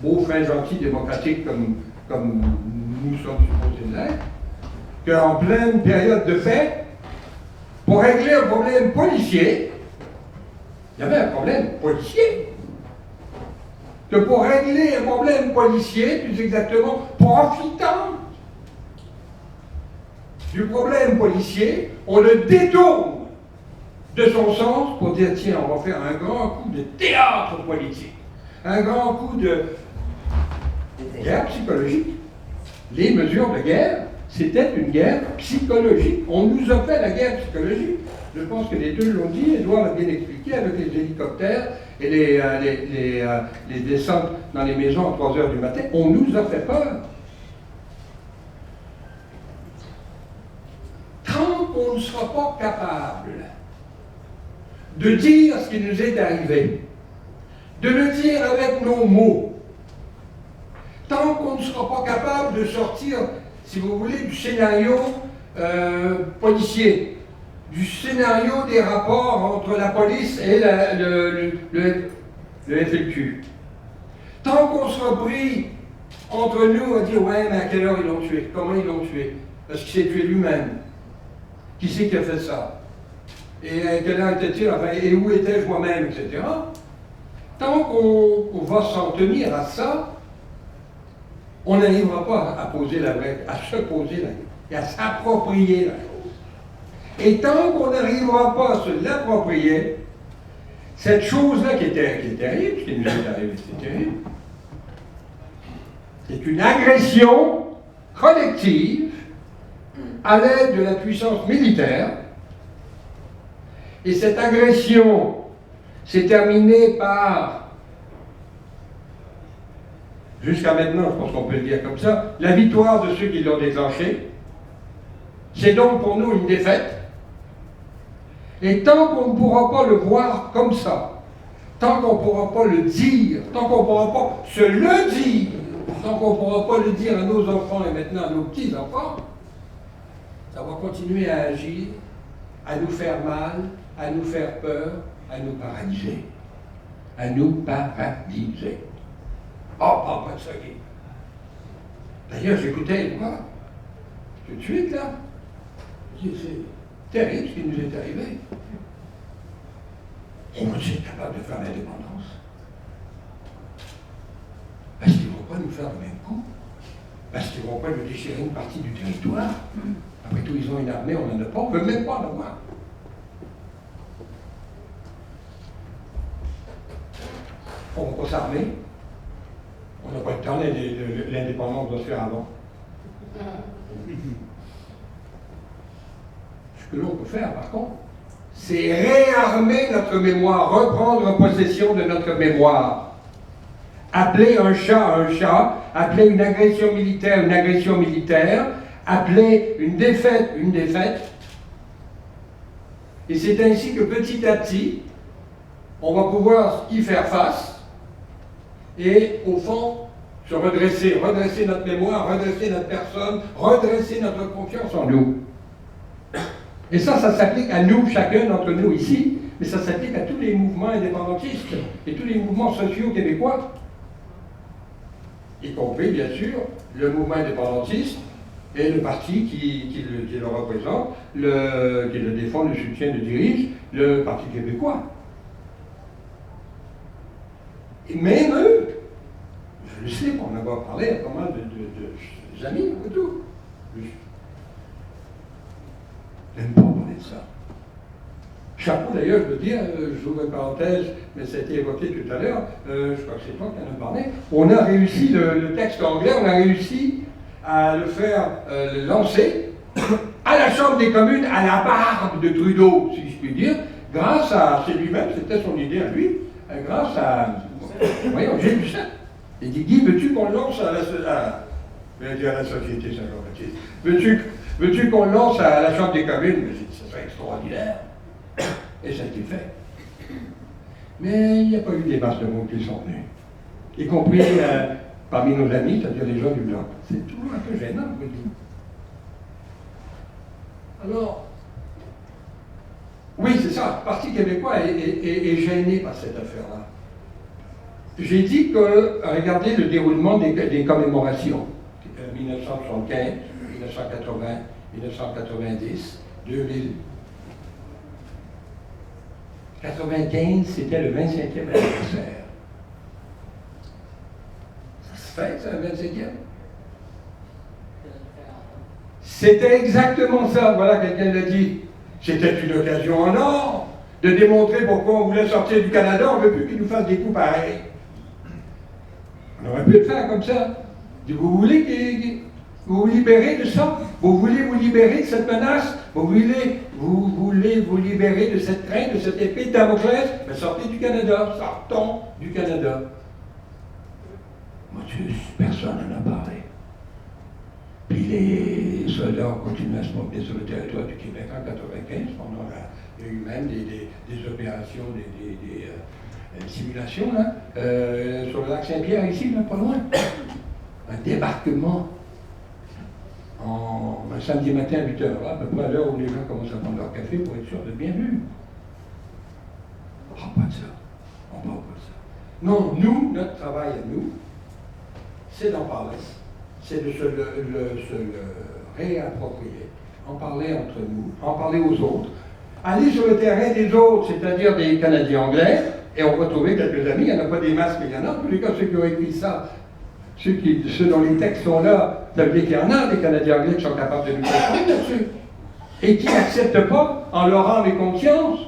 beaux, fins, gentils, démocratiques comme nous sommes supposés l'être, qu'en pleine période de paix, pour régler un problème policier, il y avait un problème policier. Que pour régler un problème policier, plus exactement profitant du problème policier, on le détourne de son sens pour dire tiens, on va faire un grand coup de théâtre politique, un grand coup de guerre psychologique. Les mesures de guerre, c'était une guerre psychologique. On nous a fait la guerre psychologique. Je pense que les deux l'ont dit, Édouard l'a bien expliqué avec les hélicoptères et les descentes dans les maisons à 3 heures du matin. On nous a fait peur. Tant qu'on ne sera pas capable de dire ce qui nous est arrivé, de le dire avec nos mots, tant qu'on ne sera pas capable de sortir, si vous voulez, du scénario policier, du scénario des rapports entre la police et le FLQ, tant qu'on sera pris entre nous à dire ouais, mais à quelle heure ils l'ont tué, comment ils l'ont tué, parce qu'il s'est tué lui-même, qui c'est qui a fait ça, et à quelle heure était-il, enfin, et où étais-je moi-même, etc. Tant qu'on va s'en tenir à ça, on n'arrivera pas à poser la vraie, à se poser la et à s'approprier la chose. Et tant qu'on n'arrivera pas à se l'approprier, cette chose-là qui est terrible, ce qui nous est arrivé, c'est terrible, c'est une agression collective à l'aide de la puissance militaire. Et cette agression s'est terminée par, jusqu'à maintenant, je pense qu'on peut le dire comme ça, la victoire de ceux qui l'ont déclenchée. C'est donc pour nous une défaite. Et tant qu'on ne pourra pas le voir comme ça, tant qu'on ne pourra pas le dire, tant qu'on ne pourra pas se le dire, tant qu'on ne pourra pas le dire à nos enfants et maintenant à nos petits-enfants, ça va continuer à agir, à nous faire mal, à nous faire peur, à nous paralyser. À nous paralyser. Oh, pas de ça, Guy. D'ailleurs, j'écoutais Edouard, tout de suite, là. C'est terrible ce qui nous est arrivé. On est capable de faire l'indépendance. Parce qu'ils ne vont pas nous faire le même coup. Parce qu'ils ne vont pas nous déchirer une partie du territoire. Après tout, ils ont une armée, on n'en a pas, on ne peut même pas en avoir. On ne va pas s'armer. On n'a pas le temps, l'indépendance doit se faire avant. Ce que l'on peut faire, par contre, c'est réarmer notre mémoire, reprendre possession de notre mémoire. Appeler un chat, appeler une agression militaire, appeler une défaite. Et c'est ainsi que petit à petit, on va pouvoir y faire face et, au fond, se redresser notre mémoire, redresser notre personne, redresser notre confiance en nous. Et ça s'applique à nous, chacun d'entre nous ici, mais ça s'applique à tous les mouvements indépendantistes et tous les mouvements sociaux québécois. y compris bien sûr le mouvement indépendantiste et le parti qui le représente, qui le défend, le soutient, le dirige, le Parti québécois. Et même eux, je le sais pour en avoir parlé à pas mal de amis et tout, je n'aime pas parler de ça. Chapeau d'ailleurs, je veux dire, j'ouvre une parenthèse, mais ça a été évoqué tout à l'heure, je crois que c'est toi qui en as parlé, on a réussi, le texte anglais, on a réussi à le faire lancer à la Chambre des communes, à la barbe de Trudeau, si je puis dire, grâce à, c'est lui-même, c'était son idée à lui, grâce à, voyons, j'ai vu ça. Il dit, Guy, veux-tu qu'on lance à la société Saint-Jean-Baptiste, veux-tu qu'on lance à la Chambre des communes? Mais j'ai dit, ça serait extraordinaire. Et ça a été fait. Mais il n'y a pas eu des masses de monde qui sont venus. Y compris parmi nos amis, c'est-à-dire les gens du Bloc. C'est toujours un peu gênant, je vous dis. Alors, oui, c'est ça, le Parti québécois est gêné par cette affaire-là. J'ai dit que, regardez le déroulement des commémorations. 1975, 1980, 1990, 2000. 1995, c'était le 25e anniversaire. Ça se fait, ça, le 25e? C'était exactement ça, voilà, quelqu'un l'a dit. C'était une occasion en or de démontrer pourquoi on voulait sortir du Canada, on ne veut plus qu'ils nous fassent des coups pareils. On aurait pu le faire comme ça. Vous voulez vous libérer de ça? Vous voulez vous libérer de cette menace? Vous voulez vous libérer de cette crainte, de cette épée de Damoclès? Mais sortez du Canada, sortons du Canada. Motus, personne n'en a parlé. Puis les soldats ont continué à se promener sur le territoire du Québec en 1995. Il y a eu même des opérations, des simulations là, sur le lac Saint-Pierre, ici, là, pas loin. Un débarquement un samedi matin à 8h, à peu près à l'heure où les gens commencent à prendre leur café pour être sûrs de bien vu. On ne parle pas de ça. On parle pas de ça. Non, nous, notre travail à nous, c'est d'en parler. C'est de se le réapproprier. En parler entre nous, en parler aux autres. Aller sur le terrain des autres, c'est-à-dire des Canadiens anglais, et on va trouver quelques amis, il n'y en a pas des masses, mais il y en a. En tous les cas, ceux qui ont écrit ça, ceux dont les textes sont là, ça veut dire qu'il y en a des Canadiens anglais qui sont capables de nous répondre là-dessus. Et qui n'acceptent pas, en leur âme et conscience,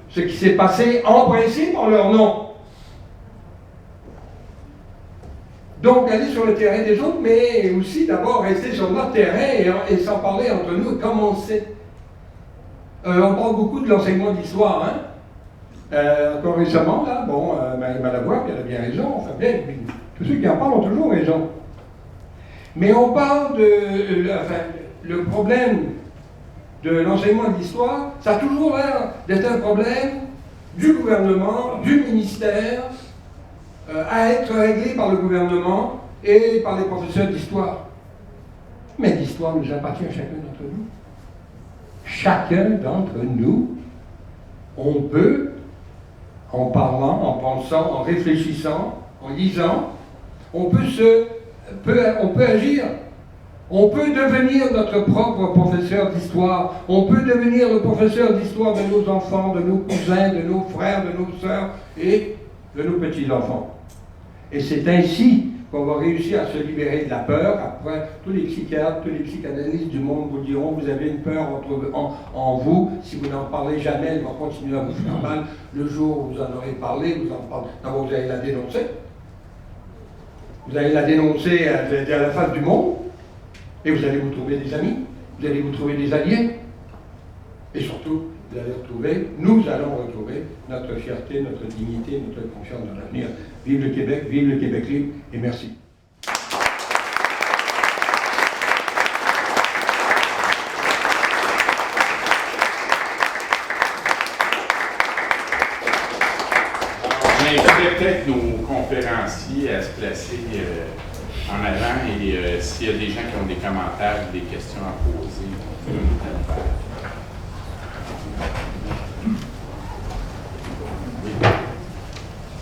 ce qui s'est passé en principe en leur nom. Donc, aller sur le terrain des autres, mais aussi d'abord rester sur notre terrain et s'en parler entre nous, comme on sait. On parle beaucoup de l'enseignement d'histoire, hein? Encore récemment, là, bon, Marie Malavoie, elle a bien raison, enfin bien, tous ceux qui en parlent ont toujours raison. Mais on parle le problème de l'enseignement de l'histoire, ça a toujours l'air d'être un problème du gouvernement, du ministère, à être réglé par le gouvernement et par les professeurs d'histoire. Mais l'histoire nous appartient à chacun d'entre nous. Chacun d'entre nous, on peut, en parlant, en pensant, en réfléchissant, en lisant, on peut agir. On peut devenir notre propre professeur d'histoire. On peut devenir le professeur d'histoire de nos enfants, de nos cousins, de nos frères, de nos sœurs et de nos petits-enfants. Et c'est ainsi qu'on va réussir à se libérer de la peur. Après, tous les psychiatres, tous les psychanalystes du monde vous diront, vous avez une peur en vous. Si vous n'en parlez jamais, elle va continuer à vous faire mal. Le jour où vous en aurez parlé, d'abord vous allez la dénoncer. Vous allez la dénoncer à la face du monde. Et vous allez vous trouver des amis, vous allez vous trouver des alliés. Et surtout, nous allons retrouver notre fierté, notre dignité, notre confiance dans l'avenir. Vive le Québec libre, et merci. J'inviterai peut-être nos conférenciers à se placer en avant et s'il y a des gens qui ont des commentaires ou des questions à poser, on peut le faire.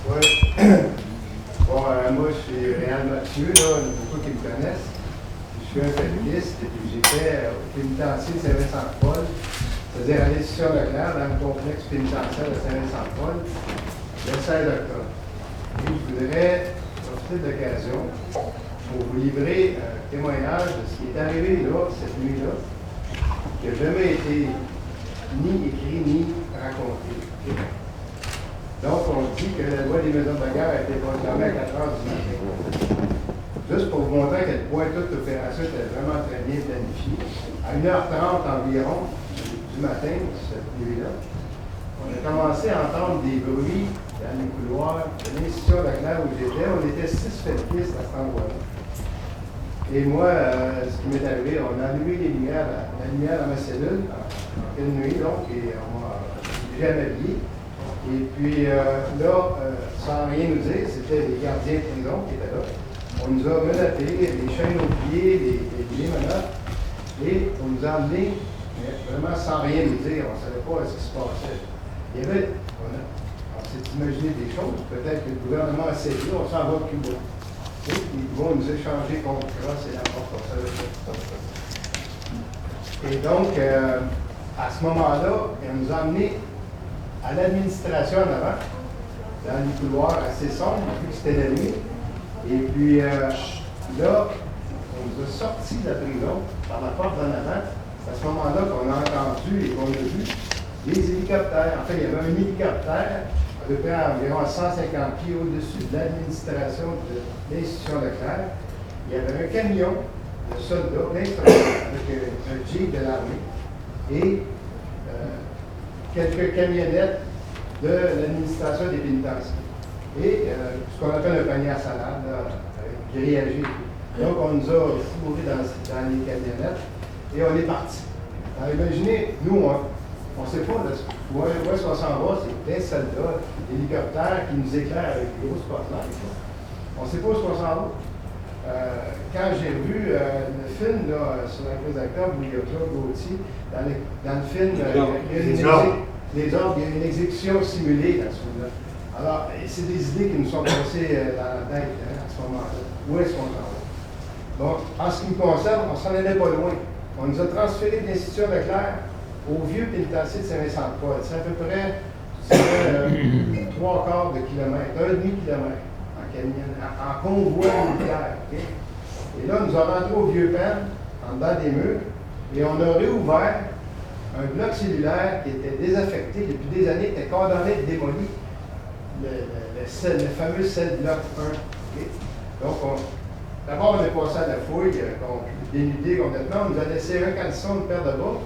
Ouais. Bon, moi, suis Réal Mathieu, là, il y en a beaucoup qui me connaissent. Je suis un féministe et puis j'étais au pénitencier de Saint-Vincent-de-Paul, c'est-à-dire à l'institution Leclerc, dans le complexe pénitentiaire de Saint-Vincent-de-Paul, le 16 octobre. Et je voudrais profiter de l'occasion pour vous livrer un témoignage de ce qui est arrivé là, cette nuit-là, qui n'a jamais été ni écrit ni raconté. Donc, on dit que la loi des maisons de guerre a été proclamée à 4 heures du matin. Juste pour vous montrer à quel point toute l'opération était vraiment très bien planifiée. À 1h30 environ du matin, cette nuit-là, on a commencé à entendre des bruits dans les couloirs de l'institution Leclerc où j'étais. On était 6 fédéristes à cet endroit-là. Et moi, ce qui m'est arrivé, on a allumé les lumières, la lumière dans ma cellule, en pleine nuit, donc, et on m'a déjà habillé. Et puis là, sans rien nous dire, c'était les gardiens de prison qui étaient là. On nous a menottés, les chaînes aux pieds, les menottes, et on nous a emmenés, mais vraiment sans rien nous dire, on ne savait pas ce qui se passait. Il y avait, on s'est imaginé des choses, peut-être que le gouvernement a cédé, on s'en va de Cuba. Ils vont nous échanger contre grâce et n'importe quoi. Et donc, à ce moment-là, on nous a emmenés à l'administration en avant, dans les couloirs assez sombres, vu que c'était la nuit. Et puis là, on nous a sortis de la prison par la porte d'en avant. C'est à ce moment-là qu'on a entendu et qu'on a vu des hélicoptères. En fait, il y avait un hélicoptère à peu près à environ 150 pieds au-dessus de l'administration de l'institution Leclerc. Il y avait un camion de soldats, avec un jeep de l'armée et quelques camionnettes de l'administration des pénitenciers. Et ce qu'on appelle un panier à salade, grillagé. Donc, on nous a fourrés dans les camionnettes et on est parti. Alors, imaginez, nous, on ne sait pas où est-ce qu'on s'en va, c'est des soldats, des hélicoptères qui nous éclairent avec des grosses spotlights. On ne sait pas où est-ce qu'on s'en va. Quand j'ai vu le film là, sur la crise d'octobre où il y a Claude Gauthier, dans le film, il y a une exécution simulée dans ce film-là. Alors, c'est des idées qui nous sont passées dans la tête à ce moment-là. Où est-ce qu'on s'en va? Donc, en ce qui me concerne, on s'en allait pas loin. On nous a transféré de l'institution Leclerc au vieux pénitencier de Saint-Vincent-de-Paul. C'est à peu près 3/4 de kilomètre, 1,5 kilomètre en convoi militaire. Okay? Et là, nous avons rentré au vieux pen, en dedans des murs, et on a réouvert un bloc cellulaire qui était désaffecté depuis des années, était condamné de démolir. Le fameux cell bloc 1. Okay? Donc, d'abord, on est passé à la fouille, dénudé complètement. On nous a laissé un caleçon, une paire de bas.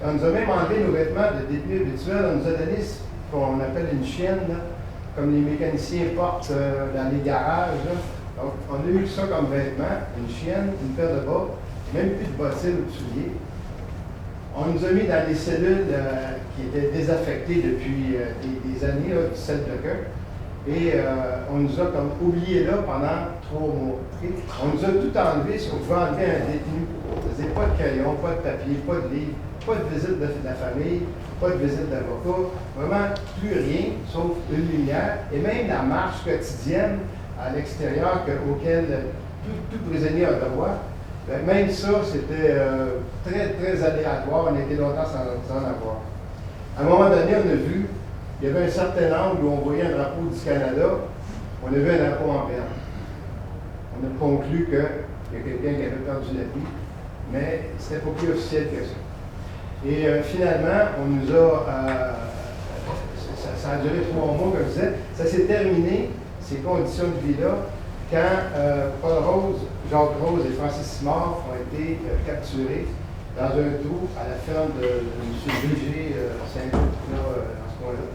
On nous a même enlevé nos vêtements de détenus habituels. On nous a donné ce qu'on appelle une chienne, là, comme les mécaniciens portent dans les garages. Là. Donc, on a eu ça comme vêtements, une chienne, une paire de bas, même plus de bottines ou de souliers. On nous a mis dans des cellules qui étaient désaffectées depuis des années, là, du cell bloqueur. Et on nous a comme oubliés là pendant 3 mois. Okay? On nous a tout enlevé, si on pouvait enlever un détenu. C'est-à-dire pas de crayon, pas de papier, pas de livre, pas de visite de la famille, pas de visite d'avocat, vraiment plus rien, sauf une lumière. Et même la marche quotidienne à l'extérieur auquel tout prisonnier a droit, même ça, c'était très, très aléatoire. On a été longtemps sans avoir. À un moment donné, on a vu, il y avait un certain angle où on voyait un drapeau du Canada, on a vu un drapeau en berne. On a conclu qu'il y a quelqu'un qui avait perdu la vie, mais c'était pas plus officiel que ça. Et finalement, on nous a... ça a duré 3 mois, comme je disais. Ça s'est terminé, ces conditions de vie-là, quand Paul Rose, Jacques Rose et Francis Simard ont été capturés dans un trou à la ferme de M. Bégé Saint-Loup, dans ce coin-là.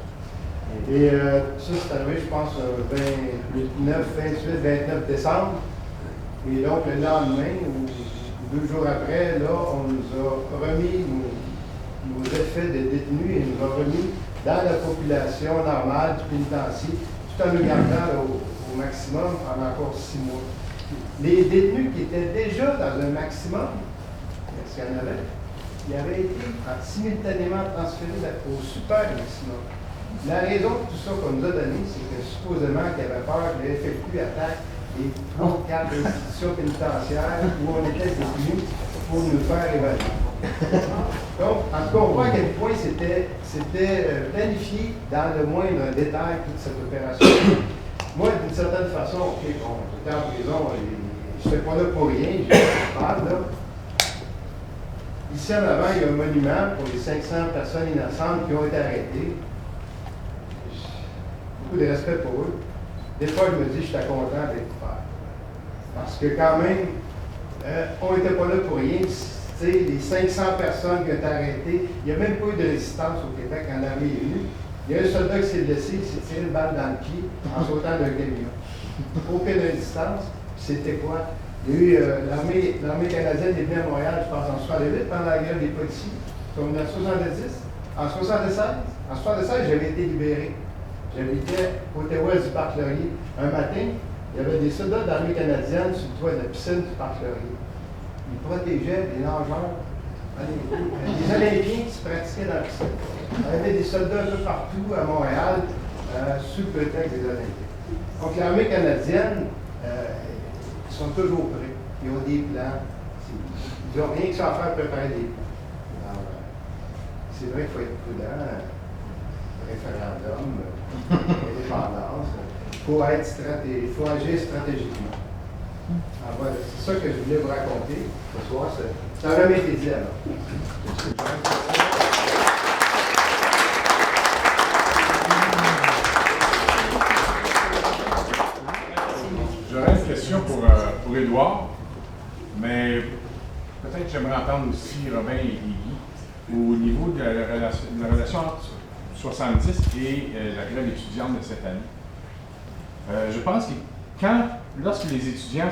Et ça, c'est arrivé, je pense, 29 décembre. Et donc, le lendemain, ou 2 jours après, là, on nous a remis nos effets de détenus et nous a remis dans la population normale du pénitencier, tout en nous gardant au maximum pendant encore 6 mois. Les détenus qui étaient déjà dans un maximum, parce qu'il y en avait, ils avaient été simultanément transférés au super maximum. La raison de tout ça qu'on nous a donné, c'est que supposément qu'il y avait peur que le FLQ attaque et 34 institutions pénitentiaires où on était détenus pour nous faire évaluer. Donc, en tout cas, on voit à quel point c'était planifié dans le moindre détail toute cette opération. Moi, d'une certaine façon, OK, bon, j'étais en prison, je ne suis pas là pour rien, je parle là. Ici en avant, il y a un monument pour les 500 personnes innocentes qui ont été arrêtées. Beaucoup de respect pour eux. Des fois, je me dis, je suis content d'être coupable. Parce que quand même, on n'était pas là pour rien. Les 500 personnes qui ont été arrêtées, il n'y a même pas eu de résistance au Québec quand l'armée est venue. Il y a un soldat qui s'est blessé, il s'est tiré une balle dans le pied en sautant d'un camion. Aucune résistance. C'était quoi? Il y a eu l'armée canadienne est venue à Montréal, je pense, en 68, pendant la guerre des policiers. En 1970. En 76. En 76, j'avais été libéré. J'habitais côté ouest du Parc Laurier. Un matin, il y avait des soldats de l'armée canadienne sur le toit de la piscine du Parc Laurier. Ils protégeaient des nageurs, des Olympiens qui se pratiquaient dans la piscine. Il y avait des soldats un peu partout à Montréal, sous le prétexte des Olympiens. Donc l'armée canadienne, ils sont toujours prêts. Ils ont des plans. Ils n'ont rien que ça à faire préparer des plans. C'est vrai qu'il faut être prudent. Référendum, indépendance. Il faut agir stratégiquement. Alors, voilà, c'est ça que je voulais vous raconter ce soir. Ça n'a jamais été dit alors. J'aurais une question pour Édouard, mais peut-être j'aimerais entendre aussi Robin et Guy au niveau de la relation entre 70 et la grève étudiante de cette année. Je pense que lorsque les étudiants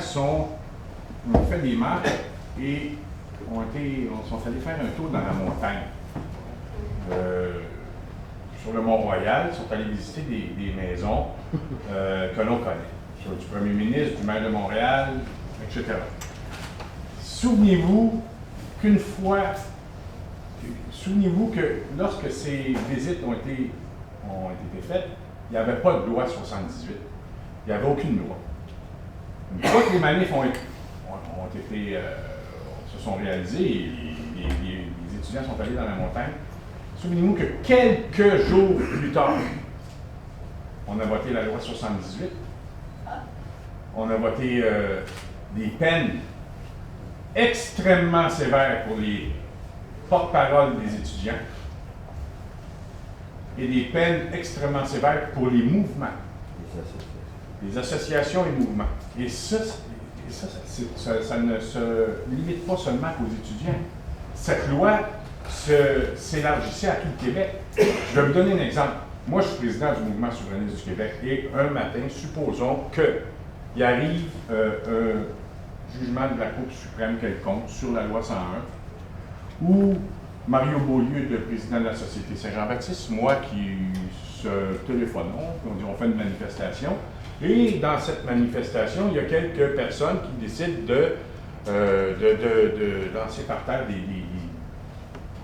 ont fait des marches et sont allés faire un tour dans la montagne, sur le Mont-Royal, ils sont allés visiter des maisons que l'on connaît, sur du premier ministre, du maire de Montréal, etc. Souvenez-vous que lorsque ces visites ont été faites, il n'y avait pas de loi 78. Il n'y avait aucune loi. Une fois que les manifs se sont réalisés et les étudiants sont allés dans la montagne, souvenez-vous que quelques jours plus tard, on a voté la loi 78. On a voté des peines extrêmement sévères pour les porte-parole des étudiants et des peines extrêmement sévères pour les mouvements, les associations et mouvements. Et ça ne se limite pas seulement aux étudiants. Cette loi s'élargissait à tout le Québec. Je vais vous donner un exemple. Moi, je suis président du mouvement souverainiste du Québec et un matin, supposons qu'il arrive un jugement de la Cour suprême quelconque sur la loi 101 où Mario Beaulieu, le président de la Société Saint-Jean-Baptiste, moi qui se téléphonons, on fait une manifestation, et dans cette manifestation, il y a quelques personnes qui décident de lancer par terre des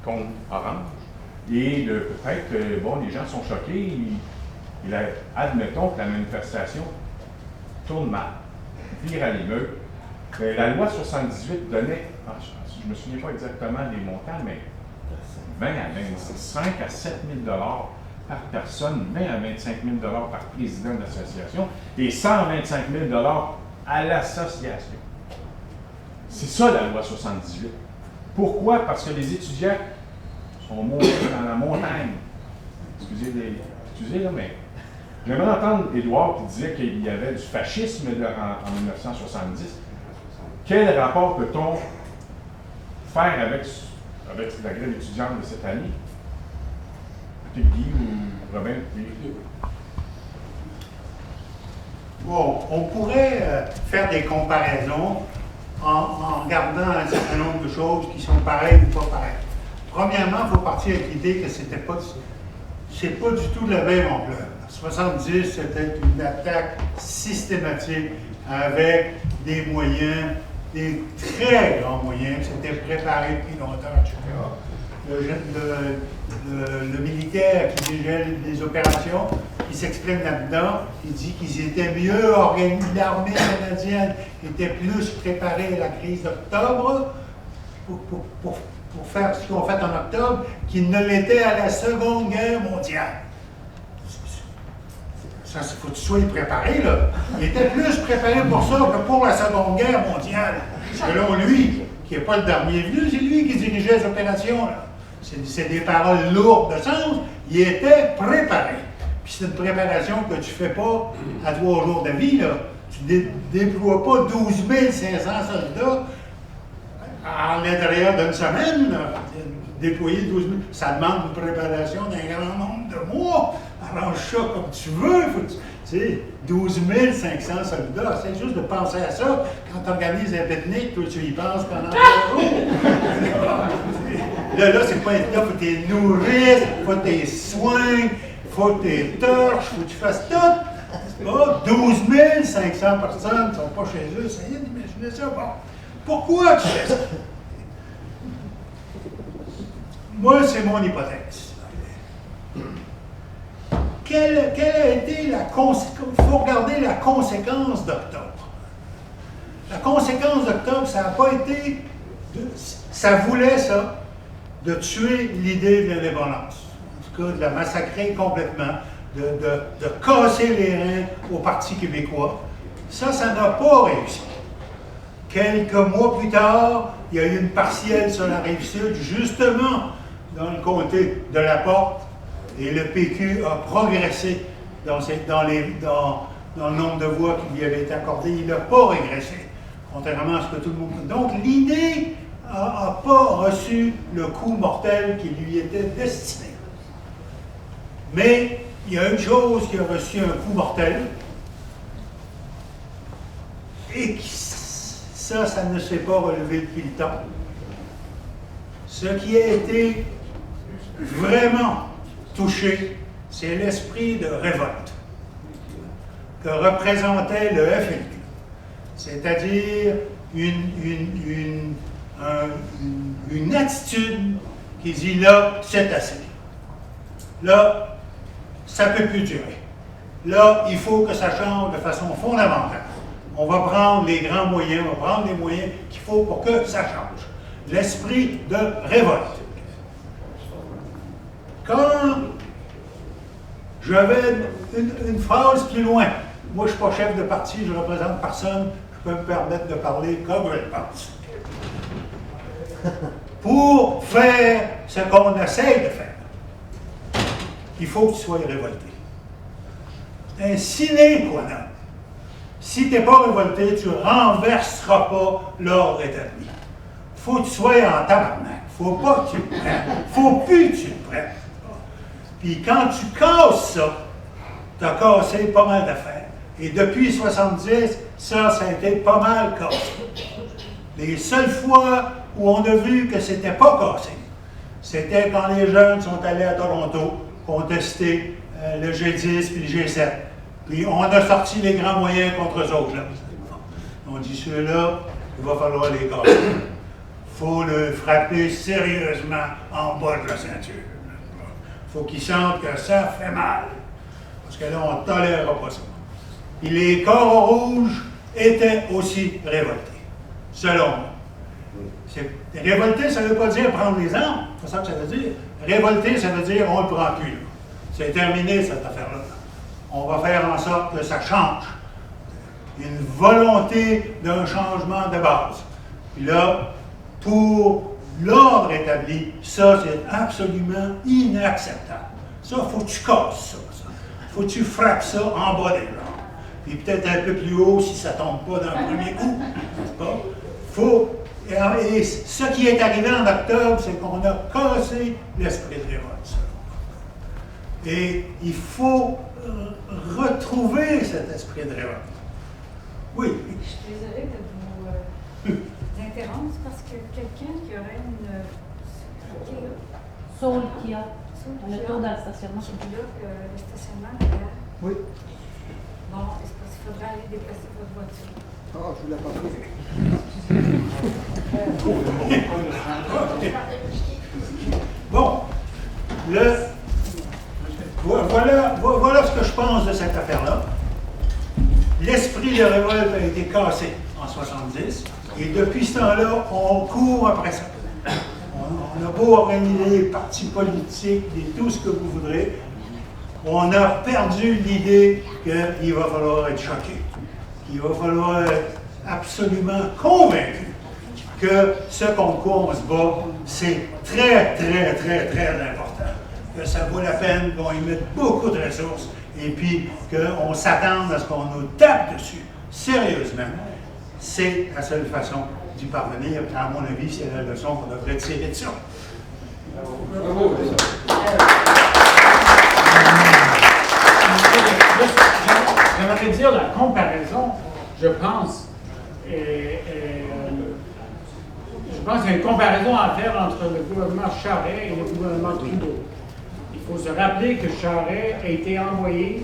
cônes oranges, et peut-être que les gens sont choqués, admettons que la manifestation tourne mal, vire à l'émeute. La loi 78 donnait, je ne me souviens pas exactement des montants, mais 20 à 25 à 7 000 par personne, 20 à 25 000 par président d'association et 125 000 à l'association. C'est ça la loi 78. Pourquoi? Parce que les étudiants sont montés dans la montagne. Excusez là, mais j'aimerais entendre Édouard qui disait qu'il y avait du fascisme en 1970. Quel rapport peut-on faire avec la grève étudiante de cette année? Peut-être Guy ou Robin? Bon, on pourrait faire des comparaisons en regardant un certain nombre de choses qui sont pareilles ou pas pareilles. Premièrement, il faut partir avec l'idée que c'est pas du tout de la même ampleur. 70, c'était une attaque systématique avec des moyens, des très grands moyens, c'était préparé depuis longtemps, etc. Le militaire qui dirigeait les opérations, il il s'exprime là-dedans. Il dit qu'ils étaient mieux organisés, l'armée canadienne était plus préparée à la crise d'octobre pour faire ce qu'ils ont fait en octobre qu'ils ne l'étaient à la Seconde Guerre mondiale. Ça, il faut que tu sois préparé, là. Il était plus préparé pour ça que pour la Seconde Guerre mondiale. Selon lui, qui n'est pas le dernier venu, c'est lui qui dirigeait les opérations, là. C'est des paroles lourdes de sens. Il était préparé. Puis c'est une préparation que tu ne fais pas à 3 jours de vie, là. Tu ne déploies pas 12 500 soldats à l'intérieur d'une semaine, là. Déployer 12 000, ça demande une préparation d'un grand nombre de mois. Arrange ça comme tu veux. Tu sais, 12 500 soldats, c'est juste de penser à ça. Quand tu organises un pique-nique, toi, tu y penses pendant 3 jours. Là, c'est pas être là, il faut que tu les nourrisses, il faut que tu les soignes, il faut que tu les torches, il faut que tu fasses tout. C'est pas 12 500 personnes qui ne sont pas chez eux. Ça y est d'imaginer ça. Bon. Pourquoi tu fais ça? Moi, c'est mon hypothèse. Quelle a été la conséquence? Il faut regarder la conséquence d'octobre. La conséquence d'octobre, ça n'a pas été... ça voulait, ça, de tuer l'idée de l'indépendance. En tout cas, de la massacrer complètement, de casser les reins au Parti québécois. Ça n'a pas réussi. Quelques mois plus tard, il y a eu une partielle sur la Rive-Sud, justement dans le comté de La Porte, et le PQ a progressé dans le nombre de voix qui lui avait été accordé. Il n'a pas régressé, contrairement à ce que tout le monde... Donc l'idée n'a pas reçu le coup mortel qui lui était destiné. Mais il y a une chose qui a reçu un coup mortel, et ça ne s'est pas relevé depuis le temps. Ce qui a été vraiment touché, c'est l'esprit de révolte que représentait le FLQ. C'est-à-dire une attitude qui dit là, c'est assez. Là, ça ne peut plus durer. Là, il faut que ça change de façon fondamentale. On va prendre les grands moyens, on va prendre les moyens qu'il faut pour que ça change. L'esprit de révolte. Quand je vais une phrase plus loin, moi je ne suis pas chef de parti, je ne représente personne, je peux me permettre de parler comme je le pense. Pour faire ce qu'on essaye de faire, il faut que tu sois révolté. C'est un sine qua non. Si tu n'es pas révolté, tu ne renverseras pas l'ordre établi. Il faut que tu sois en tabarnak. Il ne faut pas que tu le prennes. Il ne faut plus que tu le prennes. Puis quand tu casses ça, tu as cassé pas mal d'affaires. Et depuis 1970, ça a été pas mal cassé. Les seules fois où on a vu que c'était pas cassé, c'était quand les jeunes sont allés à Toronto contester le G10 puis le G7. Puis on a sorti les grands moyens contre eux autres. Là. On dit ceux-là, il va falloir les casser. Il faut le frapper sérieusement en bas de la ceinture. Il faut qu'ils sentent que ça fait mal. Parce que là, on ne tolérera pas ça. Puis les corps rouges étaient aussi révoltés, selon moi. Révolter, ça ne veut pas dire prendre les armes. C'est ça que ça veut dire. Révolter, ça veut dire on ne le prend plus. Là. C'est terminé, cette affaire-là. On va faire en sorte que ça change. Une volonté d'un changement de base. Puis là, pour l'ordre établi, ça, c'est absolument inacceptable. Ça, il faut que tu casses ça. Il faut que tu frappes ça en bas des blancs. Puis peut-être un peu plus haut si ça ne tombe pas dans le premier coup. Faut, et ce qui est arrivé en octobre, c'est qu'on a cassé l'esprit de révolte. Et il faut retrouver cet esprit de révolte. Oui. Je suis désolée de vous interrompre parce que quelqu'un qui aurait une... Saul qui a un tour dans le stationnement. Le stationnement derrière. Oui. Bon, est-ce qu'il faudrait aller déplacer votre voiture? Ah, je voulais pas trouver. Bon, voilà ce que je pense. pense de cette affaire-là? L'esprit de révolte a été cassé en 70, et depuis ce temps-là, on court après ça. On a beau organiser des partis politiques, tout ce que vous voudrez, on a perdu l'idée qu'il va falloir être choqué, qu'il va falloir être absolument convaincu que ce contre quoi on se bat, c'est très, très, très, très important. Que ça vaut la peine qu'on y mette beaucoup de ressources et puis qu'on s'attende à ce qu'on nous tape dessus, sérieusement. C'est la seule façon d'y parvenir. À mon avis, c'est la leçon qu'on devrait tirer de ça. J'aimerais dire la comparaison, je pense qu'il y a une comparaison à faire entre le gouvernement Charest et le gouvernement Trudeau. Il faut se rappeler que Charest a été envoyé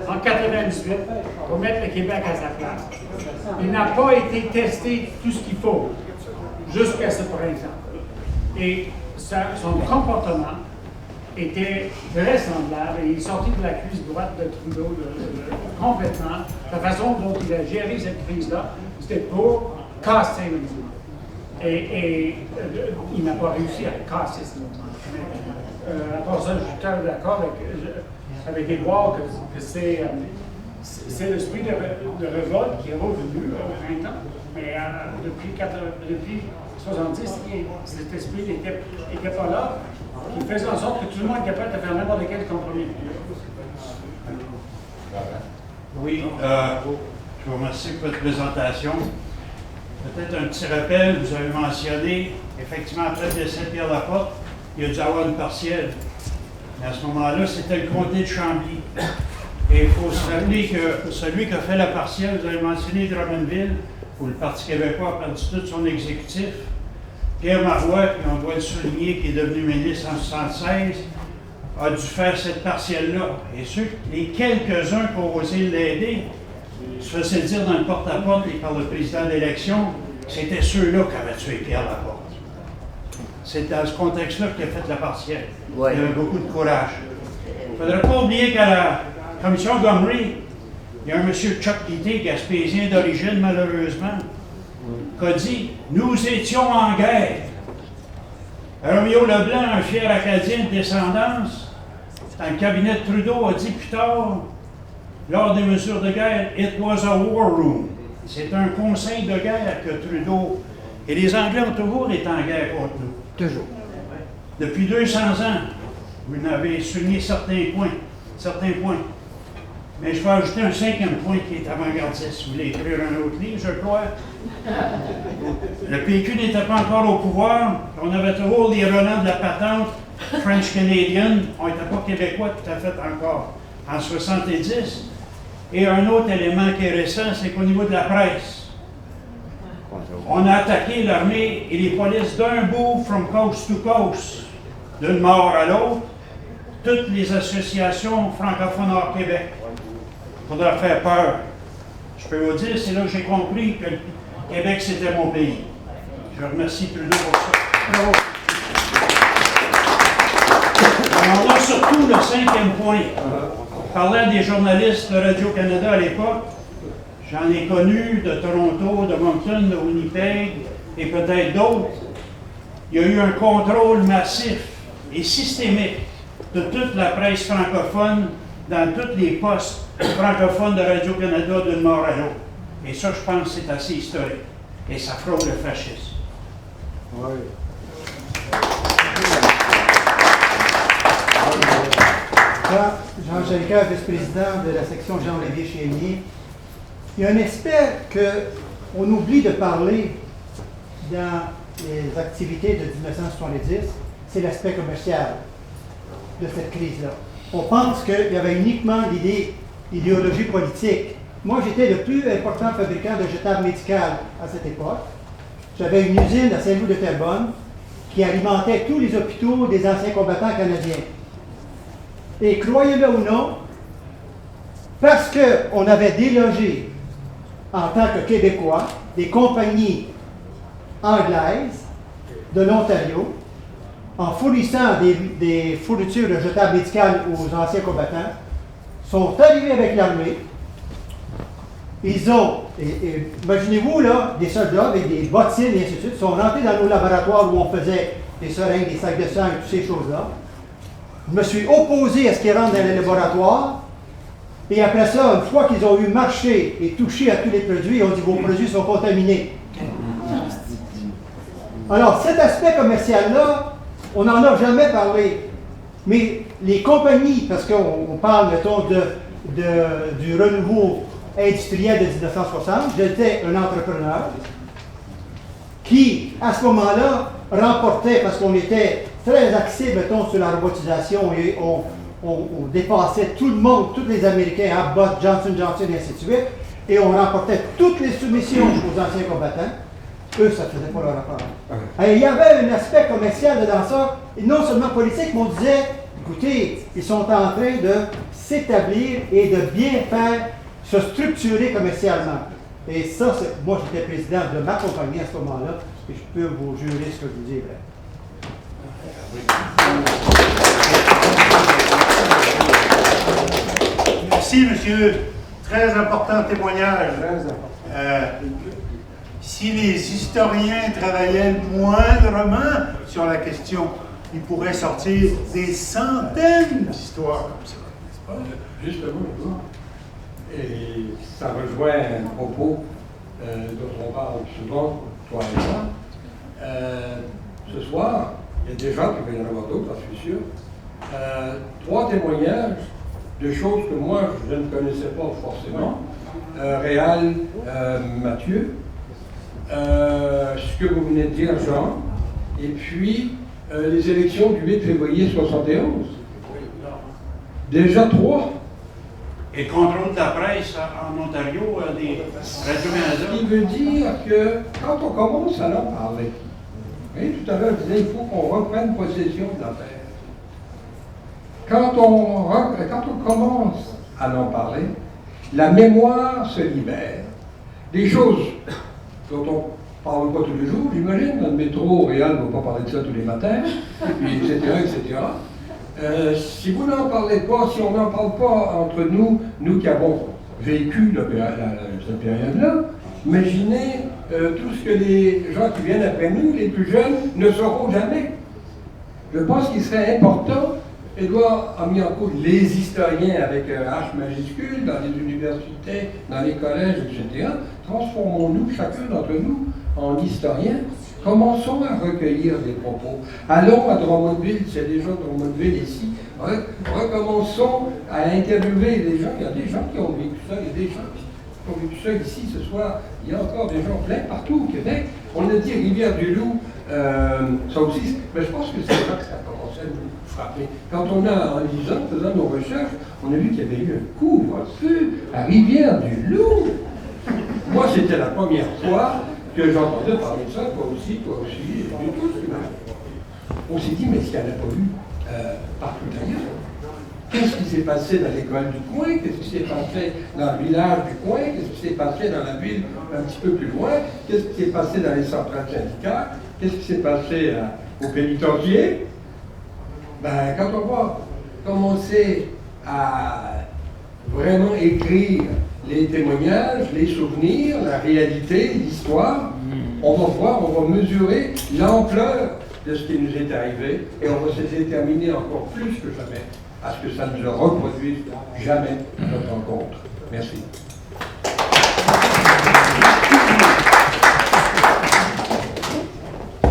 en 1998 pour mettre le Québec à sa place. Il n'a pas été testé tout ce qu'il faut jusqu'à ce printemps. Et son comportement était très semblable et il est sorti de la crise droite de Trudeau complètement. La façon dont il a géré cette crise-là, c'était pour casser le mouvement. Et il n'a pas réussi à casser ce mouvement. À part ça, je suis tout à fait d'accord avec Édouard que c'est l'esprit de révolte qui est revenu au printemps. Mais depuis 1970, cet esprit n'était pas là, qui faisait en sorte que tout le monde est capable de faire n'importe quel compromis. Oui, je vous remercie pour votre présentation. Peut-être un petit rappel, vous avez mentionné, effectivement, après le décès de Pierre Laporte, il y a dû avoir une partielle. Mais à ce moment-là, c'était le comté de Chambly. Et il faut se rappeler que celui qui a fait la partielle, vous avez mentionné Drummondville, où le Parti québécois a perdu tout son exécutif. Pierre Marois, qui on doit le souligner, qui est devenu ministre en 1976, a dû faire cette partielle-là. Et les quelques-uns qui ont osé l'aider, se faisaient dire dans le porte-à-porte et par le président de l'élection, c'était ceux-là qui avaient tué Pierre Laporte. C'est dans ce contexte-là qu'il a fait la partielle. Ouais. Il avait beaucoup de courage. Il ne faudrait pas oublier qu'à la commission Gomery, il y a un monsieur Chuck Guité, gaspésien d'origine malheureusement, qui a dit « Nous étions en guerre ». Roméo Leblanc, un fier Acadien de descendance, dans le cabinet de Trudeau, a dit plus tard, lors des mesures de guerre, « It was a war room ». C'est un conseil de guerre que Trudeau... Et les Anglais ont toujours été en guerre contre nous. Toujours. Depuis 200 ans, vous n'avez souligné certains points. Mais je vais ajouter un 5e point qui est avant-gardiste. Si vous voulez écrire un autre livre, je crois. Le PQ n'était pas encore au pouvoir. On avait toujours les relents de la patente French Canadian. On n'était pas québécois tout à fait encore en 70. Et un autre élément qui est récent, c'est qu'au niveau de la presse, on a attaqué l'armée et les polices d'un bout, from coast to coast, d'une mort à l'autre, toutes les associations francophones hors Québec. Il faudra faire peur. Je peux vous dire, c'est là que j'ai compris que le Québec, c'était mon pays. Je remercie Trudeau pour ça. Bravo. Alors, on a surtout le 5e point. Parlant des journalistes de Radio-Canada à l'époque, j'en ai connu de Toronto, de Moncton, de Winnipeg et peut-être d'autres. Il y a eu un contrôle massif et systémique de toute la presse francophone dans tous les postes francophones de Radio-Canada d'une mort à l'autre. Et ça, je pense que c'est assez historique. Et ça frôle le fascisme. Oui. Jean Jalika, vice-président de la section Jean-Olivier Chénier. Il y a un aspect qu'on oublie de parler dans les activités de 1970, c'est l'aspect commercial de cette crise-là. On pense qu'il y avait uniquement l'idéologie politique. Moi, j'étais le plus important fabricant de jetables médicales à cette époque. J'avais une usine à Saint-Louis-de-Terrebonne qui alimentait tous les hôpitaux des anciens combattants canadiens. Et croyez-le ou non, parce qu'on avait délogé en tant que Québécois des compagnies anglaises de l'Ontario en fournissant des fournitures de jetables médicales aux anciens combattants, sont arrivés avec l'armée. Ils ont, imaginez-vous là, des soldats avec des bottines et ainsi de suite, sont rentrés dans nos laboratoires où on faisait des seringues, des sacs de sang et toutes ces choses-là. Je me suis opposé à ce qu'ils rentrent dans les laboratoires. Et après ça, une fois qu'ils ont eu marché et touché à tous les produits, ils ont dit vos produits sont contaminés. Alors, cet aspect commercial-là, on n'en a jamais parlé. Mais les compagnies, parce qu'on parle, mettons, du renouveau industriel de 1960, j'étais un entrepreneur qui, à ce moment-là, remportait, parce qu'on était très axé, mettons, sur la robotisation et on dépassait tout le monde, tous les Américains, Abbott, Johnson & Johnson et ainsi de suite, et on remportait toutes les soumissions aux anciens combattants. Eux, ça ne faisait pas leur affaire. Et il y avait un aspect commercial dans ça, et non seulement politique, mais on disait, écoutez, ils sont en train de s'établir et de bien faire, se structurer commercialement. Et ça, moi, j'étais président de ma compagnie à ce moment-là, et je peux vous jurer ce que je vous dis est vrai. Merci, monsieur. Très important témoignage. Si les historiens travaillaient moindrement sur la question, ils pourraient sortir des centaines d'histoires comme ça, n'est-ce pas? Justement, et ça rejoint un propos dont on parle souvent, toi et moi. Ce soir, il y a des gens qui vont y en avoir d'autres, j'en suis sûr. 3 témoignages de choses que moi je ne connaissais pas forcément. Réal, Mathieu, ce que vous venez de dire, Jean, et puis les élections du 8 février 71. Déjà 3. Et contrôle de la presse en Ontario, des Radio-Canada. Ce qui veut dire que quand on commence à en parler, et tout à l'heure je disais, il faut qu'on reprenne possession de la terre. Quand on commence à en parler, la mémoire se libère. Des choses dont on ne parle pas tous les jours, j'imagine, dans le métro, Réal ne va pas parler de ça tous les matins, etc., etc. Si vous n'en parlez pas, si on n'en parle pas entre nous, nous qui avons vécu cette période-là, imaginez tout ce que les gens qui viennent après nous, les plus jeunes, ne sauront jamais. Je pense qu'il serait important, Édouard a mis en cause les historiens avec un H majuscule dans les universités, dans les collèges, etc. Transformons-nous, chacun d'entre nous, en historiens. Commençons à recueillir des propos. Allons à Drummondville, s'il y a des gens de Drummondville ici. Recommençons à interviewer les gens. Il y a des gens qui ont vécu ça, il y a des gens qui ont vécu ça ici ce soir. Il y a encore des gens pleins partout au Québec. On a dit Rivière-du-Loup, ça aussi, mais je pense que c'est là que ça a commencé à nous frapper. Quand on a, en lisant, faisant nos recherches, on a vu qu'il y avait eu un couvre-feu à Rivière-du-Loup. Moi, c'était la première fois que j'entendais parler de ça, toi aussi, et tous. On s'est dit, mais est-ce qu'il n'y en a pas eu partout ailleurs? Qu'est-ce qui s'est passé dans l'école du coin? Qu'est-ce qui s'est passé dans le village du coin? Qu'est-ce qui s'est passé dans la ville un petit peu plus loin? Qu'est-ce qui s'est passé dans les centrales syndicales? Qu'est-ce qui s'est passé au pénitencier? Ben, quand on va commencer à vraiment écrire les témoignages, les souvenirs, la réalité, l'histoire, on va voir, on va mesurer l'ampleur de ce qui nous est arrivé et on va se déterminer encore plus que jamais à ce que ça ne se reproduise jamais notre rencontre. Merci.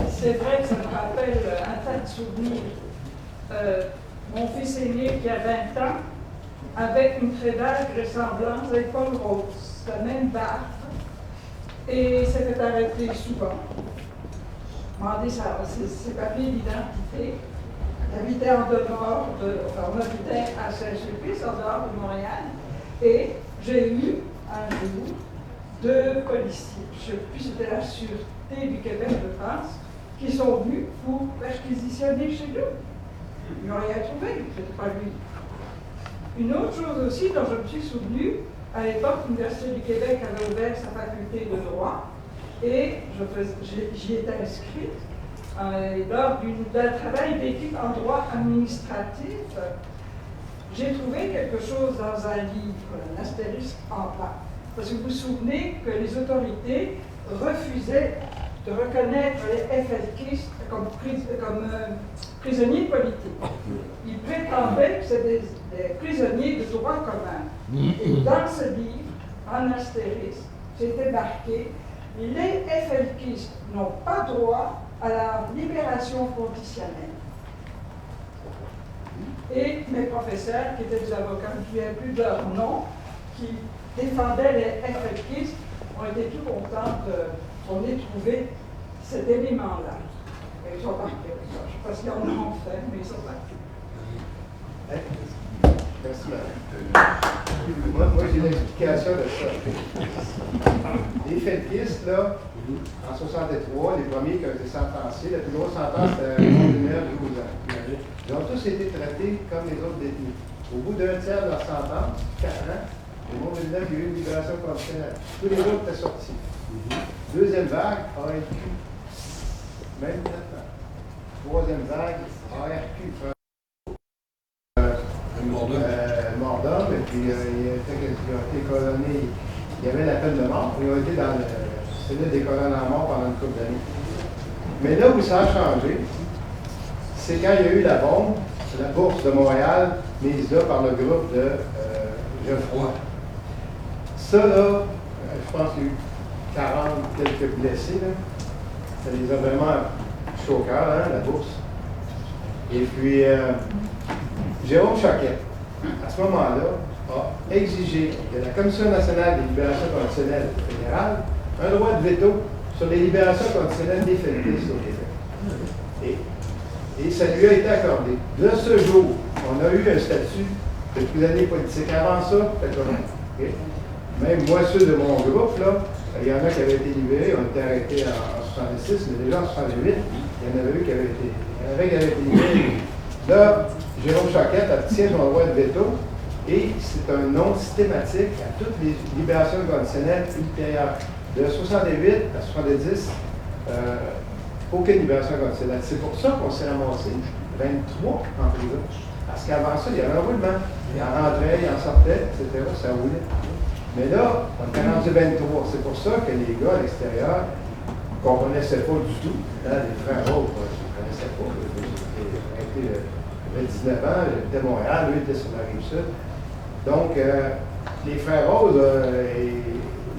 C'est vrai que ça me rappelle un tas de souvenirs. Mon fils aîné qui a 20 ans, avec une très vague ressemblance avec Paul Rose, la même barbe, et s'était arrêté souvent. Demandé ses papiers d'identité. Il habitait en dehors on habitait à Saint-Sulpice, en dehors de Montréal, et j'ai eu un jour 2 policiers, je ne sais plus si c'était la Sûreté du Québec, je pense, qui sont venus pour perquisitionner chez nous. Ils n'ont rien trouvé, c'était pas lui. Une autre chose aussi dont je me suis souvenu, à l'époque, l'Université du Québec avait ouvert sa faculté de droit et j'y étais inscrite lors d'un travail d'équipe en droit administratif. j'ai trouvé quelque chose dans un livre, un astérisque en bas. Parce que vous vous souvenez que les autorités refusaient de reconnaître les FLQistes comme prisonniers politiques. Ils prétendaient que c'était des prisonniers de droit commun. Et dans ce livre, en astérisque, c'était marqué « Les FLQistes n'ont pas droit à la libération conditionnelle ». Et mes professeurs, qui étaient des avocats, je ne me souviens plus de leur nom, qui défendaient les FLQistes, ont été tout contents qu'on ait trouvé cet élément-là. Et ils sont partis avec ça. Je ne sais pas s'ils en ont fait, mais ils sont partis. Merci, madame. Moi j'ai l'explication de ça. Les felkistes, là, en 63, les premiers qui ont été sentencés, la plus grosse sentence, c'était un nombre de 12 ans. Ils ont tous été traités comme les autres détenus. Au bout d'un tiers de leur sentence, 4 ans, le monde de il y a eu une libération conditionnelle. Tous les autres étaient sortis. Deuxième vague, ARQ. Même traitement. Troisième vague, ARQ. Mort d'homme, et puis ils ont été colonnés. Il y avait la peine de mort. Ils ont été dans le cellule des colonnes à mort pendant une couple d'années. Mais là où ça a changé, c'est quand il y a eu la bombe, la bourse de Montréal, mise là par le groupe de Geoffroy. Ça, là, je pense qu'il y a eu 40 quelques blessés. Là. Ça les a vraiment touchés au cœur, hein, la bourse. Et puis, Jérôme Choquette, à ce moment-là, a exigé de la Commission nationale des libérations conditionnelles fédérales un droit de veto sur les libérations conditionnelles des felkistes au Québec. Et ça lui a été accordé. De ce jour, on a eu un statut de prisonnier politique. Avant ça, c'était correct. Okay? Même moi, ceux de mon groupe, là, il y en a qui avaient été libérés, ont été arrêtés en 66, mais déjà en 68, il y en avait eu qui avaient été libérés. Là, Jérôme Choquette obtient son droit de veto et c'est un non systématique à toutes les libérations conditionnelles ultérieures. De 68 à 70, aucune libération conditionnelle. C'est pour ça qu'on s'est ramassé 23 en prison. Parce qu'avant ça, il y avait un roulement. Il en rentrait, il en sortait, etc. Ça roulait. Mais là, on était rendu 23. C'est pour ça que les gars à l'extérieur, qu'on ne connaissait pas du tout, hein, les frères autres, je ne connaissais pas. J'avais 19 ans, j'habitais à Montréal, lui était sur la rive sud. Donc, les frères Rose, et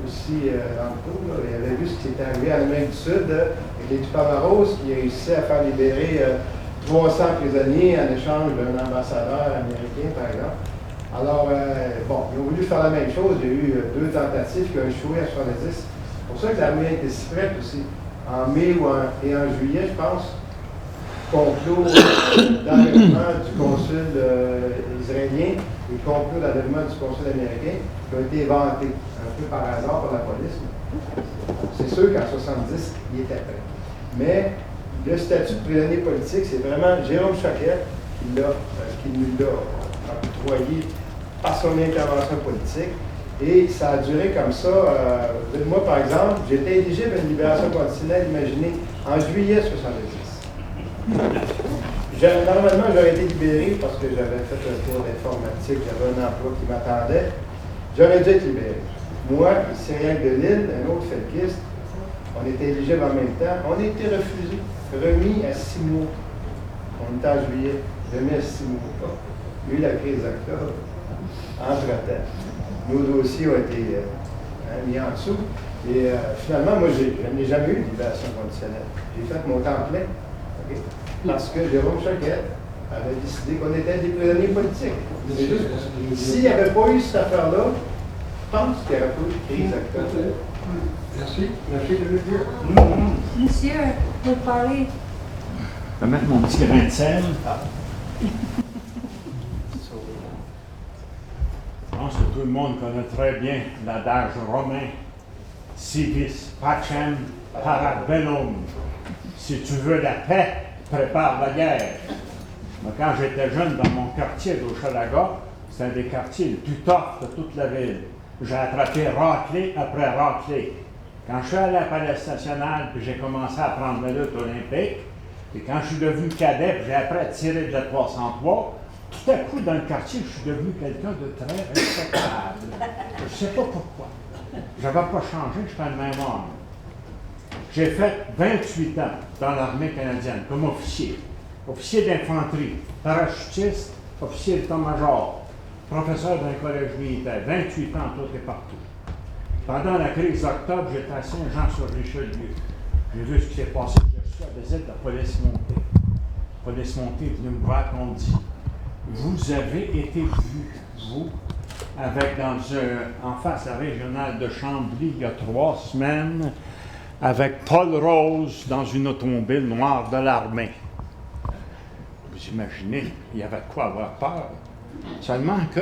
aussi dans le tour, ils avaient vu ce qui était arrivé à l'Amérique du Sud, avec les Tupamaros qui réussissaient à faire libérer 300 prisonniers en échange d'un ambassadeur américain, par exemple. Alors, bon, ils ont voulu faire la même chose. Il y a eu 2 tentatives qui ont échoué à 70. C'est pour ça que l'armée était si prête aussi. En mai et en juillet, je pense, complot d'enlèvement du consul israélien et complot d'enlèvement du consul américain qui ont été inventés un peu par hasard par la police. C'est sûr qu'en 70, il était prêt. Mais le statut de prisonnier politique, c'est vraiment Jérôme Choquette qui nous l'a octroyé par son intervention politique. Et ça a duré comme ça. Moi, par exemple, j'étais éligible à une libération conditionnelle imaginée en juillet 70. Normalement, j'aurais été libéré parce que j'avais fait un cours d'informatique, j'avais un emploi qui m'attendait. J'aurais dû être libéré. Moi, Cyriac de Lille, un autre felkiste, on était éligibles en même temps. On a été refusé, remis à 6 mois. On était en juillet, remis à 6 mois. Il y a eu la crise d'octobre, entre-temps. Nos dossiers ont été mis en dessous. Et finalement, moi, je n'ai jamais eu de libération conditionnelle. J'ai fait mon temps plein. Okay? Parce que Jérôme Choquette avait décidé qu'on était des prisonniers politiques. C'est juste pour ça. S'il n'y avait pas eu cette affaire-là, je pense qu'il n'y aurait pas eu de crise d'octobre. Merci. Merci de le dire. Monsieur, vous parlez. Je vais mettre mon petit grain de sel. Je pense que tout le monde connaît très bien l'adage romain civis pacem parat bellum. Si tu veux la paix, prépare la guerre. Moi, quand j'étais jeune, dans mon quartier d'Hochelaga, c'était un des quartiers les plus toughs de toute la ville. J'ai attrapé raclée après raclée. Quand je suis allé à la Palais National, puis j'ai commencé à prendre la lutte olympique, et quand je suis devenu cadet, j'ai appris à tirer de la 303, tout à coup, dans le quartier, je suis devenu quelqu'un de très respectable. Je ne sais pas pourquoi. Je n'avais pas changé, j'étais le même homme. J'ai fait 28 ans dans l'armée canadienne comme officier. Officier d'infanterie, parachutiste, officier d'état-major, professeur d'un collège militaire, 28 ans tout et partout. Pendant la crise d'octobre, j'étais à Saint-Jean-sur-Richelieu. J'ai vu ce qui s'est passé, j'ai reçu la visite de la police montée. La police montée est venue me voir et on dit « Vous avez été vu, vous, en face à la régionale de Chambly il y a 3 semaines, avec Paul Rose dans une automobile noire de l'armée. » Vous imaginez, il y avait de quoi avoir peur. Seulement que,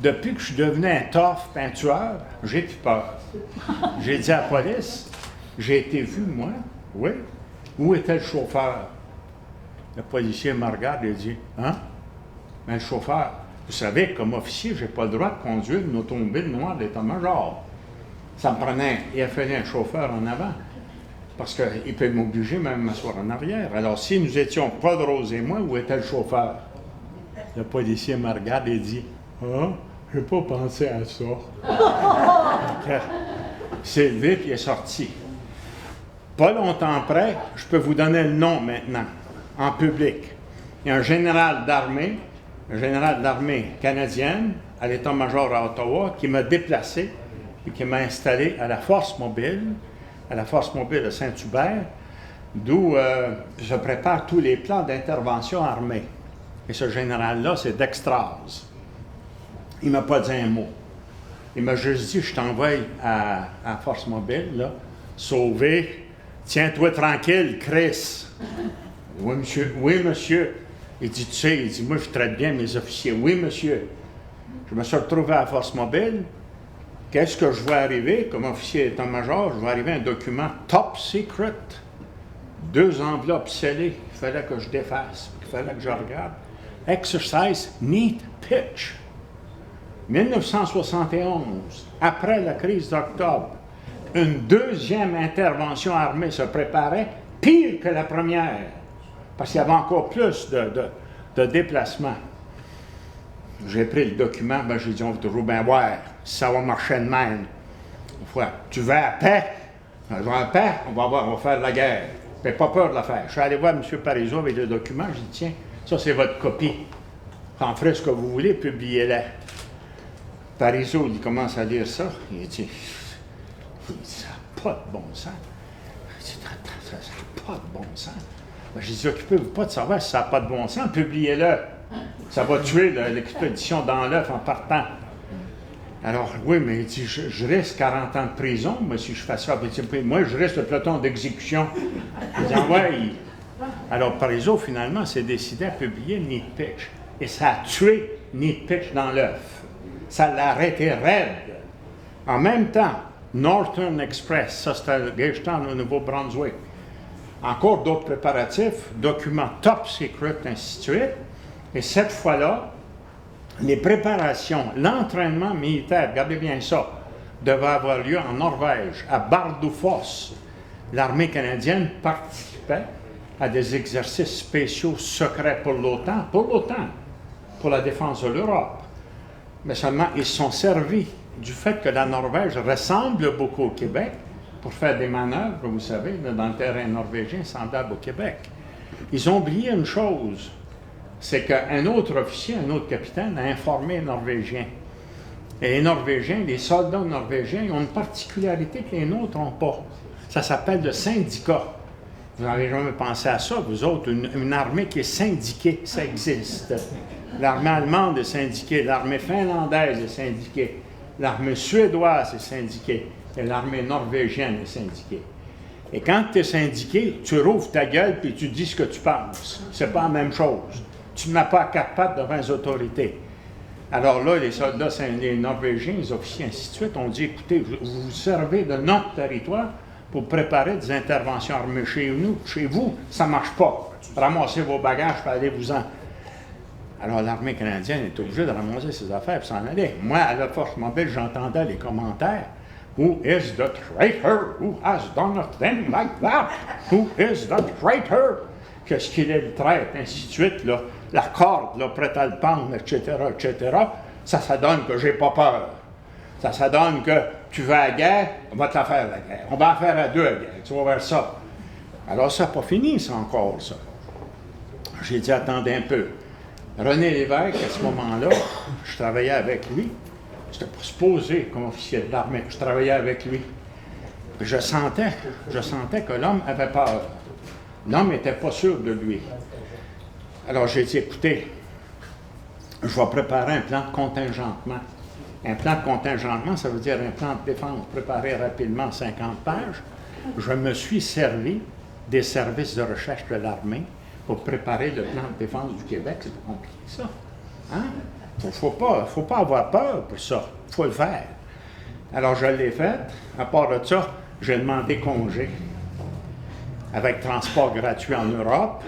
depuis que je suis devenu un tough, un tueur, j'ai plus peur. J'ai dit à la police, j'ai été vu, moi, oui. Où était le chauffeur? Le policier me regarde et dit, hein? Mais le chauffeur, vous savez, comme officier, je n'ai pas le droit de conduire une automobile noire d'état-major. Ça me prenait, il a fallu un chauffeur en avant. Parce qu'il peut m'obliger même à m'asseoir en arrière. Alors, si nous étions Paul Rose et moi, où était le chauffeur? Le policier me regarde et dit, ah, je n'ai pas pensé à ça. Il s'est levé et il est sorti. Pas longtemps après, je peux vous donner le nom maintenant, en public. Il y a un général d'armée canadienne, à l'état-major à Ottawa, qui m'a déplacé et qui m'a installé à la Force mobile de Saint-Hubert, d'où je prépare tous les plans d'intervention armée. Et ce général-là, c'est Dextraz. Il ne m'a pas dit un mot. Il m'a juste dit, je t'envoie à Force mobile, là, sauver, tiens-toi tranquille, Chris. Oui, monsieur. Oui, monsieur. Il dit, tu sais, moi, je traite bien mes officiers. Oui, monsieur. Je me suis retrouvé à Force mobile. Qu'est-ce que je vois arriver comme officier d'état-major? Je vois arriver un document top secret. 2 enveloppes scellées qu'il fallait que je défasse, qu'il fallait que je regarde. Exercise Neat Pitch. 1971, après la crise d'octobre, une 2e intervention armée se préparait, pire que la première, parce qu'il y avait encore plus de déplacements. J'ai pris le document, j'ai dit, on va toujours bien voir si ça va marcher de même. Tu veux la paix? Je veux la paix, on va faire la guerre. J'ai pas peur de la faire. Je suis allé voir M. Parizeau avec le document, j'ai dit, tiens, ça c'est votre copie. En ferez ce que vous voulez, publiez-la. Parizeau, il commence à lire ça, il dit, ça n'a pas de bon sens. Je dis, ça n'a pas de bon sens. J'ai dit, occupez-vous pas de savoir si ça n'a pas de bon sens, publiez-le. Ça va tuer l'expédition dans l'œuf en partant. Alors, oui, mais il dit, je risque 40 ans de prison, moi, si je fais ça. Moi, je risque le peloton d'exécution. Il dit, ouais. Alors, Parizeau, finalement, s'est décidé à publier Neat Pitch. Et ça a tué Neat Pitch dans l'œuf. Ça l'a arrêté raide. En même temps, Northern Express, ça c'était le Gagetown au Nouveau-Brunswick. Encore d'autres préparatifs, documents top secret, ainsi de suite. Et cette fois-là, les préparations, l'entraînement militaire, regardez bien ça, devait avoir lieu en Norvège, à Bardufoss. L'armée canadienne participait à des exercices spéciaux secrets pour l'OTAN, pour la défense de l'Europe. Mais seulement, ils se sont servis du fait que la Norvège ressemble beaucoup au Québec pour faire des manœuvres, vous savez, dans le terrain norvégien, semblable au Québec. Ils ont oublié une chose, c'est qu'un autre officier, un autre capitaine a informé les Norvégiens. Et les Norvégiens, les soldats norvégiens, ils ont une particularité que les nôtres n'ont pas. Ça s'appelle le syndicat. Vous n'avez jamais pensé à ça, vous autres, une armée qui est syndiquée, ça existe. L'armée allemande est syndiquée, l'armée finlandaise est syndiquée, l'armée suédoise est syndiquée, et l'armée norvégienne est syndiquée. Et quand tu es syndiqué, tu rouvres ta gueule et tu dis ce que tu penses. C'est pas la même chose. Tu n'as pas à 4 pattes devant les autorités. Alors là, les soldats, les Norvégiens, les officiers, ainsi de suite, ont dit, écoutez, vous vous servez de notre territoire pour préparer des interventions armées chez nous. Chez vous, ça ne marche pas. Ramassez vos bagages et allez-vous-en. Alors l'armée canadienne est obligée de ramasser ses affaires et s'en aller. Moi, à la Force mobile, j'entendais les commentaires. Who is the traitor? Who has done a thing like that? Who is the traitor? Qu'est-ce qu'il est le traître? Ainsi de suite, là. la corde, là, prête à le pendre, etc., ça donne que j'ai pas peur. Ça donne que tu vas à la guerre, on va te la faire la guerre. On va en faire à deux à la guerre, tu vas voir ça. Alors ça n'a pas fini, ça encore, ça. J'ai dit, attendez un peu. René Lévesque, à ce moment-là, je travaillais avec lui. J'étais pas supposé comme officier de l'armée, je travaillais avec lui. Je sentais que l'homme avait peur. L'homme n'était pas sûr de lui. Alors j'ai dit, écoutez, je vais préparer un plan de contingentement. Un plan de contingentement, ça veut dire un plan de défense préparé rapidement, 50 pages. Je me suis servi des services de recherche de l'armée pour préparer le plan de défense du Québec. C'est pas compliqué, ça. Hein? Faut pas avoir peur pour ça. Il faut le faire. Alors, je l'ai fait. À part de ça, j'ai demandé congé avec transport gratuit en Europe.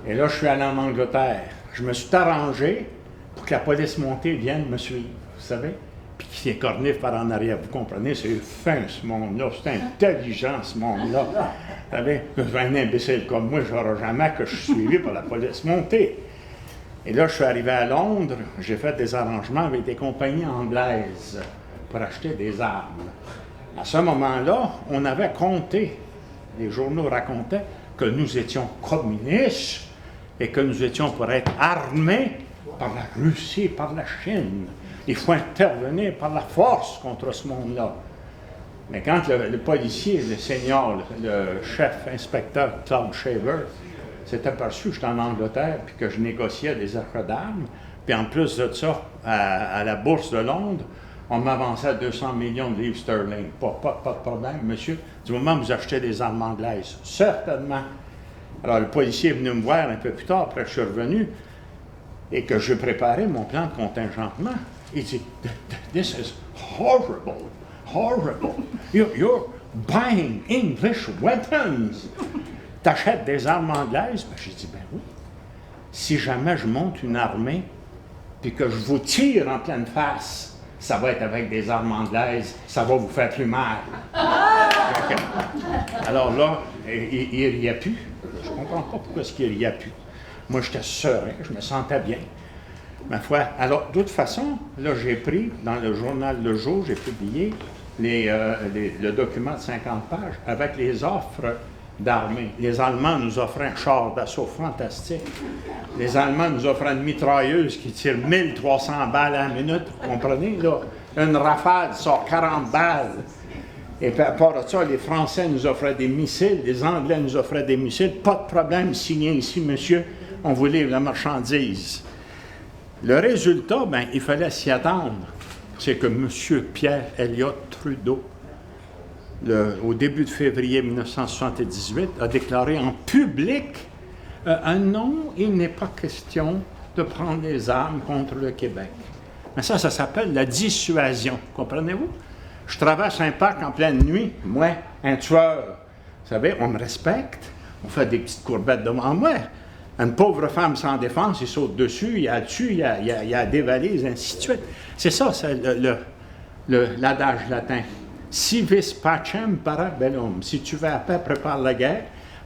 Et là, je suis allé en Angleterre. Je me suis arrangé pour que la police montée vienne me suivre, vous savez? Puis qu'il est cornif par en arrière. Vous comprenez? C'est fin, ce monde-là. C'est intelligent, ce monde-là. Vous savez? Un imbécile comme moi, je n'aurai jamais que je suis suivi par la police montée. Et là, je suis arrivé à Londres. J'ai fait des arrangements avec des compagnies anglaises pour acheter des armes. À ce moment-là, on avait compté, les journaux racontaient, que nous étions communistes et que nous étions pour être armés par la Russie, par la Chine. Il faut intervenir par la force contre ce monde-là. Mais quand le policier, le senior, le chef inspecteur Claude Shaver, s'est aperçu que j'étais en Angleterre puis que je négociais des achats d'armes, puis en plus de ça, à la Bourse de Londres, on m'avançait à 200 millions de livres sterling. Pas de problème, monsieur. Du moment où vous achetez des armes anglaises, certainement. Alors, le policier est venu me voir un peu plus tard, après que je suis revenu, et que j'ai préparé mon plan de contingentement. Il dit, this is horrible, horrible. You're buying English weapons. T'achètes des armes anglaises? Ben, j'ai dit, ben oui. Si jamais je monte une armée, puis que je vous tire en pleine face, ça va être avec des armes anglaises, ça va vous faire plus mal. Alors là, il riait plus. Je ne comprends pas pourquoi est-ce qu'il riait plus. Moi, j'étais serein, je me sentais bien. Ma foi. Alors, de toute façon, là, j'ai pris, dans le journal Le Jour, j'ai publié le document de 50 pages avec les offres d'armée. Les Allemands nous offraient un char d'assaut fantastique. Les Allemands nous offraient une mitrailleuse qui tire 1300 balles à la minute, vous comprenez, là? Une rafale sort 40 balles. Et puis à part de ça, les Français nous offraient des missiles, les Anglais nous offraient des missiles. Pas de problème, signé ici, monsieur, on vous livre la marchandise. Le résultat, bien, il fallait s'y attendre. C'est que M. Pierre Elliott Trudeau, au début de février 1978, a déclaré en public non, il n'est pas question de prendre les armes contre le Québec. Mais ça s'appelle la dissuasion, comprenez-vous? Je traverse un parc en pleine nuit, moi, un tueur. Vous savez, on me respecte, on fait des petites courbettes devant moi. Une pauvre femme sans défense, il saute dessus, il y a dessus, il y a des valises, ainsi de suite. C'est ça, c'est l'adage latin. Si vis pacem para bellum. Si tu vas à paix, prépare la guerre.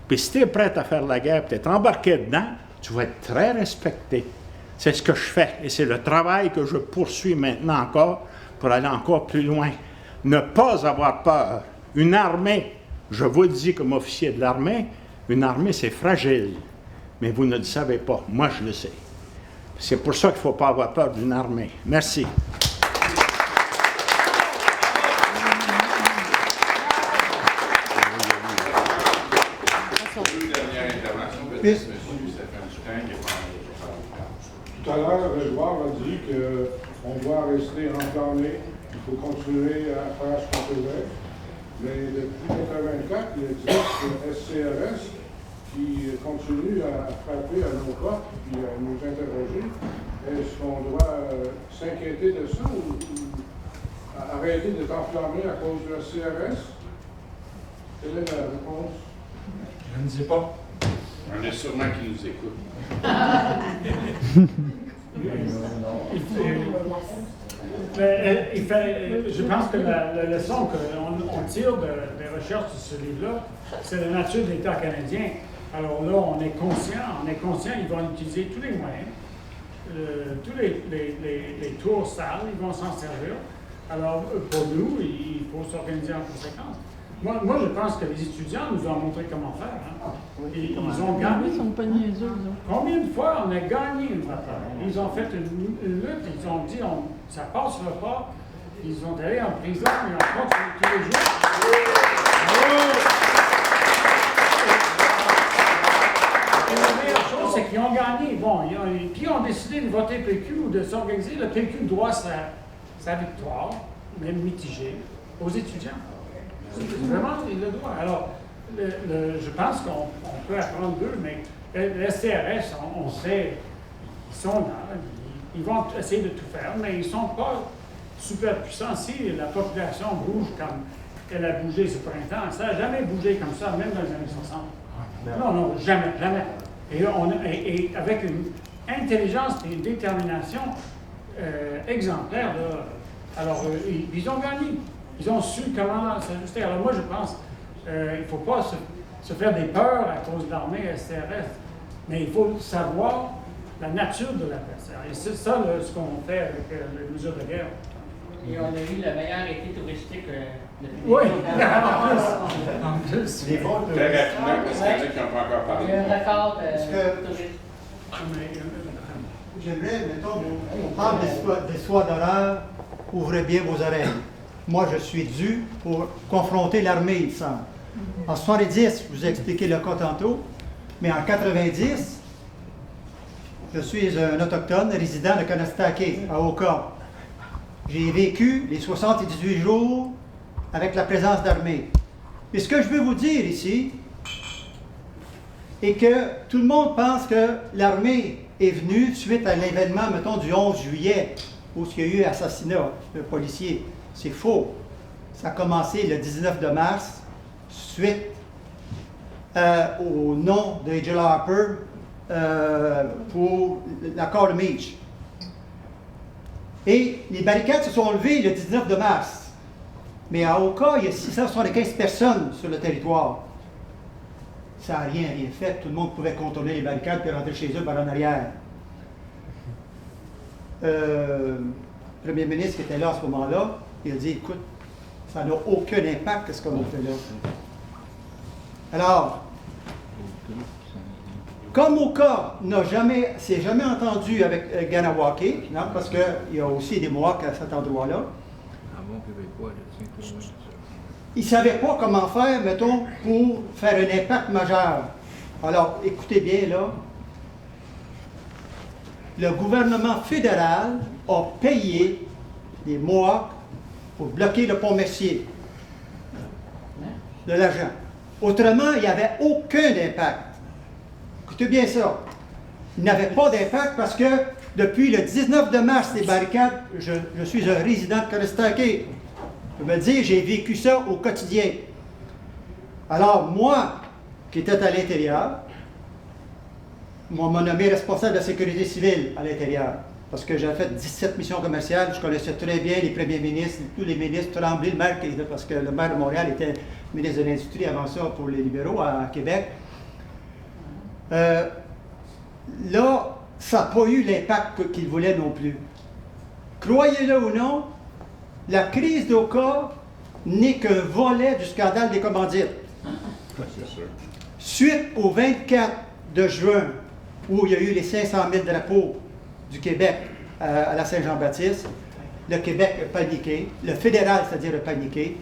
Puis si tu es prêt à faire la guerre, tu es embarqué dedans, tu vas être très respecté. C'est ce que je fais. Et c'est le travail que je poursuis maintenant encore pour aller encore plus loin. Ne pas avoir peur. Une armée, je vous le dis comme officier de l'armée, une armée, c'est fragile. Mais vous ne le savez pas. Moi, je le sais. C'est pour ça qu'il ne faut pas avoir peur d'une armée. Merci. Tout à l'heure, Edouard a dit qu'on doit rester enflammé, il faut continuer à faire ce qu'on faisait. Mais depuis 1984, il existe le SCRS qui continue à frapper à nos portes et à nous interroger. Est-ce qu'on doit s'inquiéter de ça ou arrêter d'être enflammé à cause du SCRS? Quelle est la réponse? Je ne sais pas. On est sûrement qui nous écoute. Je pense que la leçon qu'on tire des recherches de ce livre-là, c'est la nature de l'État canadien. Alors là, on est conscient, ils vont utiliser tous les moyens, tous les tours salles, ils vont s'en servir. Alors, pour nous, il faut s'organiser en conséquence. Moi, je pense que les étudiants nous ont montré comment faire. Hein. Ils ont gagné. Ils sont pas niaiseux, Combien de fois on a gagné une bataille? Ils ont fait une lutte, ils ont dit ça passera pas. Ils sont allés en prison, ils ont continué tous les jours. Et la meilleure chose, c'est qu'ils ont gagné. Bon, puis ils ont décidé de voter PQ ou de s'organiser. Le PQ doit sa victoire, même mitigée, aux étudiants. Vraiment, il le doit. Alors, je pense qu'on peut apprendre d'eux, mais le STRS, on sait, ils sont là, ils vont essayer de tout faire, mais ils ne sont pas super puissants. Si la population bouge comme elle a bougé ce printemps, ça n'a jamais bougé comme ça, même dans les années 60. Non, jamais. Et avec une intelligence et une détermination exemplaire, là, alors ils ont gagné. Ils ont su comment s'ajuster. Alors moi, je pense qu'il ne faut pas se faire des peurs à cause de l'armée STRS, mais il faut savoir la nature de l'adversaire. Et c'est ça ce qu'on fait avec les mesures de guerre. Et on a eu le meilleur été touristique depuis oui, en plus. Les bons très rapidement, parce qu'il y en a qui n'ont pas encore parlé. Il y a un record touristique. J'aimerais, mettons, on parle des soirs d'horreur, ouvrez bien vos oreilles. Moi, je suis dû pour confronter l'armée, il semble. En 70, je vous ai expliqué le cas tantôt, mais en 90, je suis un autochtone résident de Kanastake, à Oka. J'ai vécu les 78 jours avec la présence d'armée. Et ce que je veux vous dire ici est que tout le monde pense que l'armée est venue suite à l'événement, mettons, du 11 juillet, où il y a eu assassinat de policiers. C'est faux. Ça a commencé le 19 de mars, suite au nom de H.L. Harper pour l'accord de Meach. Et les barricades se sont levées le 19 de mars. Mais à Oka, il y a 675 personnes sur le territoire. Ça n'a rien fait. Tout le monde pouvait contourner les barricades et rentrer chez eux par en arrière. Le premier ministre qui était là à ce moment-là, il a dit, écoute, ça n'a aucun impact ce qu'on a fait là. Alors, comme Oka s'est jamais entendu avec Ganawake, non, parce qu'il y a aussi des Mohawks à cet endroit-là, ils ne savaient pas comment faire, mettons, pour faire un impact majeur. Alors, écoutez bien là, le gouvernement fédéral a payé les Mohawks pour bloquer le pont Mercier de l'argent. Autrement, il n'y avait aucun impact. Écoutez bien ça. Il n'avait pas d'impact parce que depuis le 19 de mars, les barricades, je suis un résident de Kanastake. Je veux dire, j'ai vécu ça au quotidien. Alors, moi, qui étais à l'intérieur, on m'a nommé responsable de la sécurité civile à l'intérieur. Parce que j'avais fait 17 missions commerciales, je connaissais très bien les premiers ministres, tous les ministres, Tremblay, le maire, parce que le maire de Montréal était ministre de l'Industrie avant ça pour les libéraux à Québec. Là, ça n'a pas eu l'impact qu'ils voulaient non plus. Croyez-le ou non, la crise d'Oka n'est qu'un volet du scandale des commandites. Suite au 24 de juin, où il y a eu les 500 000 drapeaux du Québec à la Saint-Jean-Baptiste, le Québec a paniqué, le fédéral, c'est-à-dire a paniqué,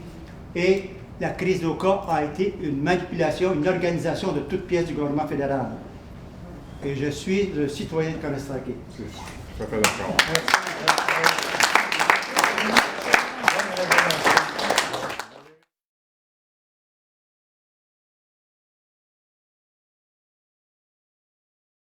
et la crise d'Oka a été une manipulation, une organisation de toutes pièces du gouvernement fédéral. Et je suis le citoyen de Kanastake. Ça fait d'accord.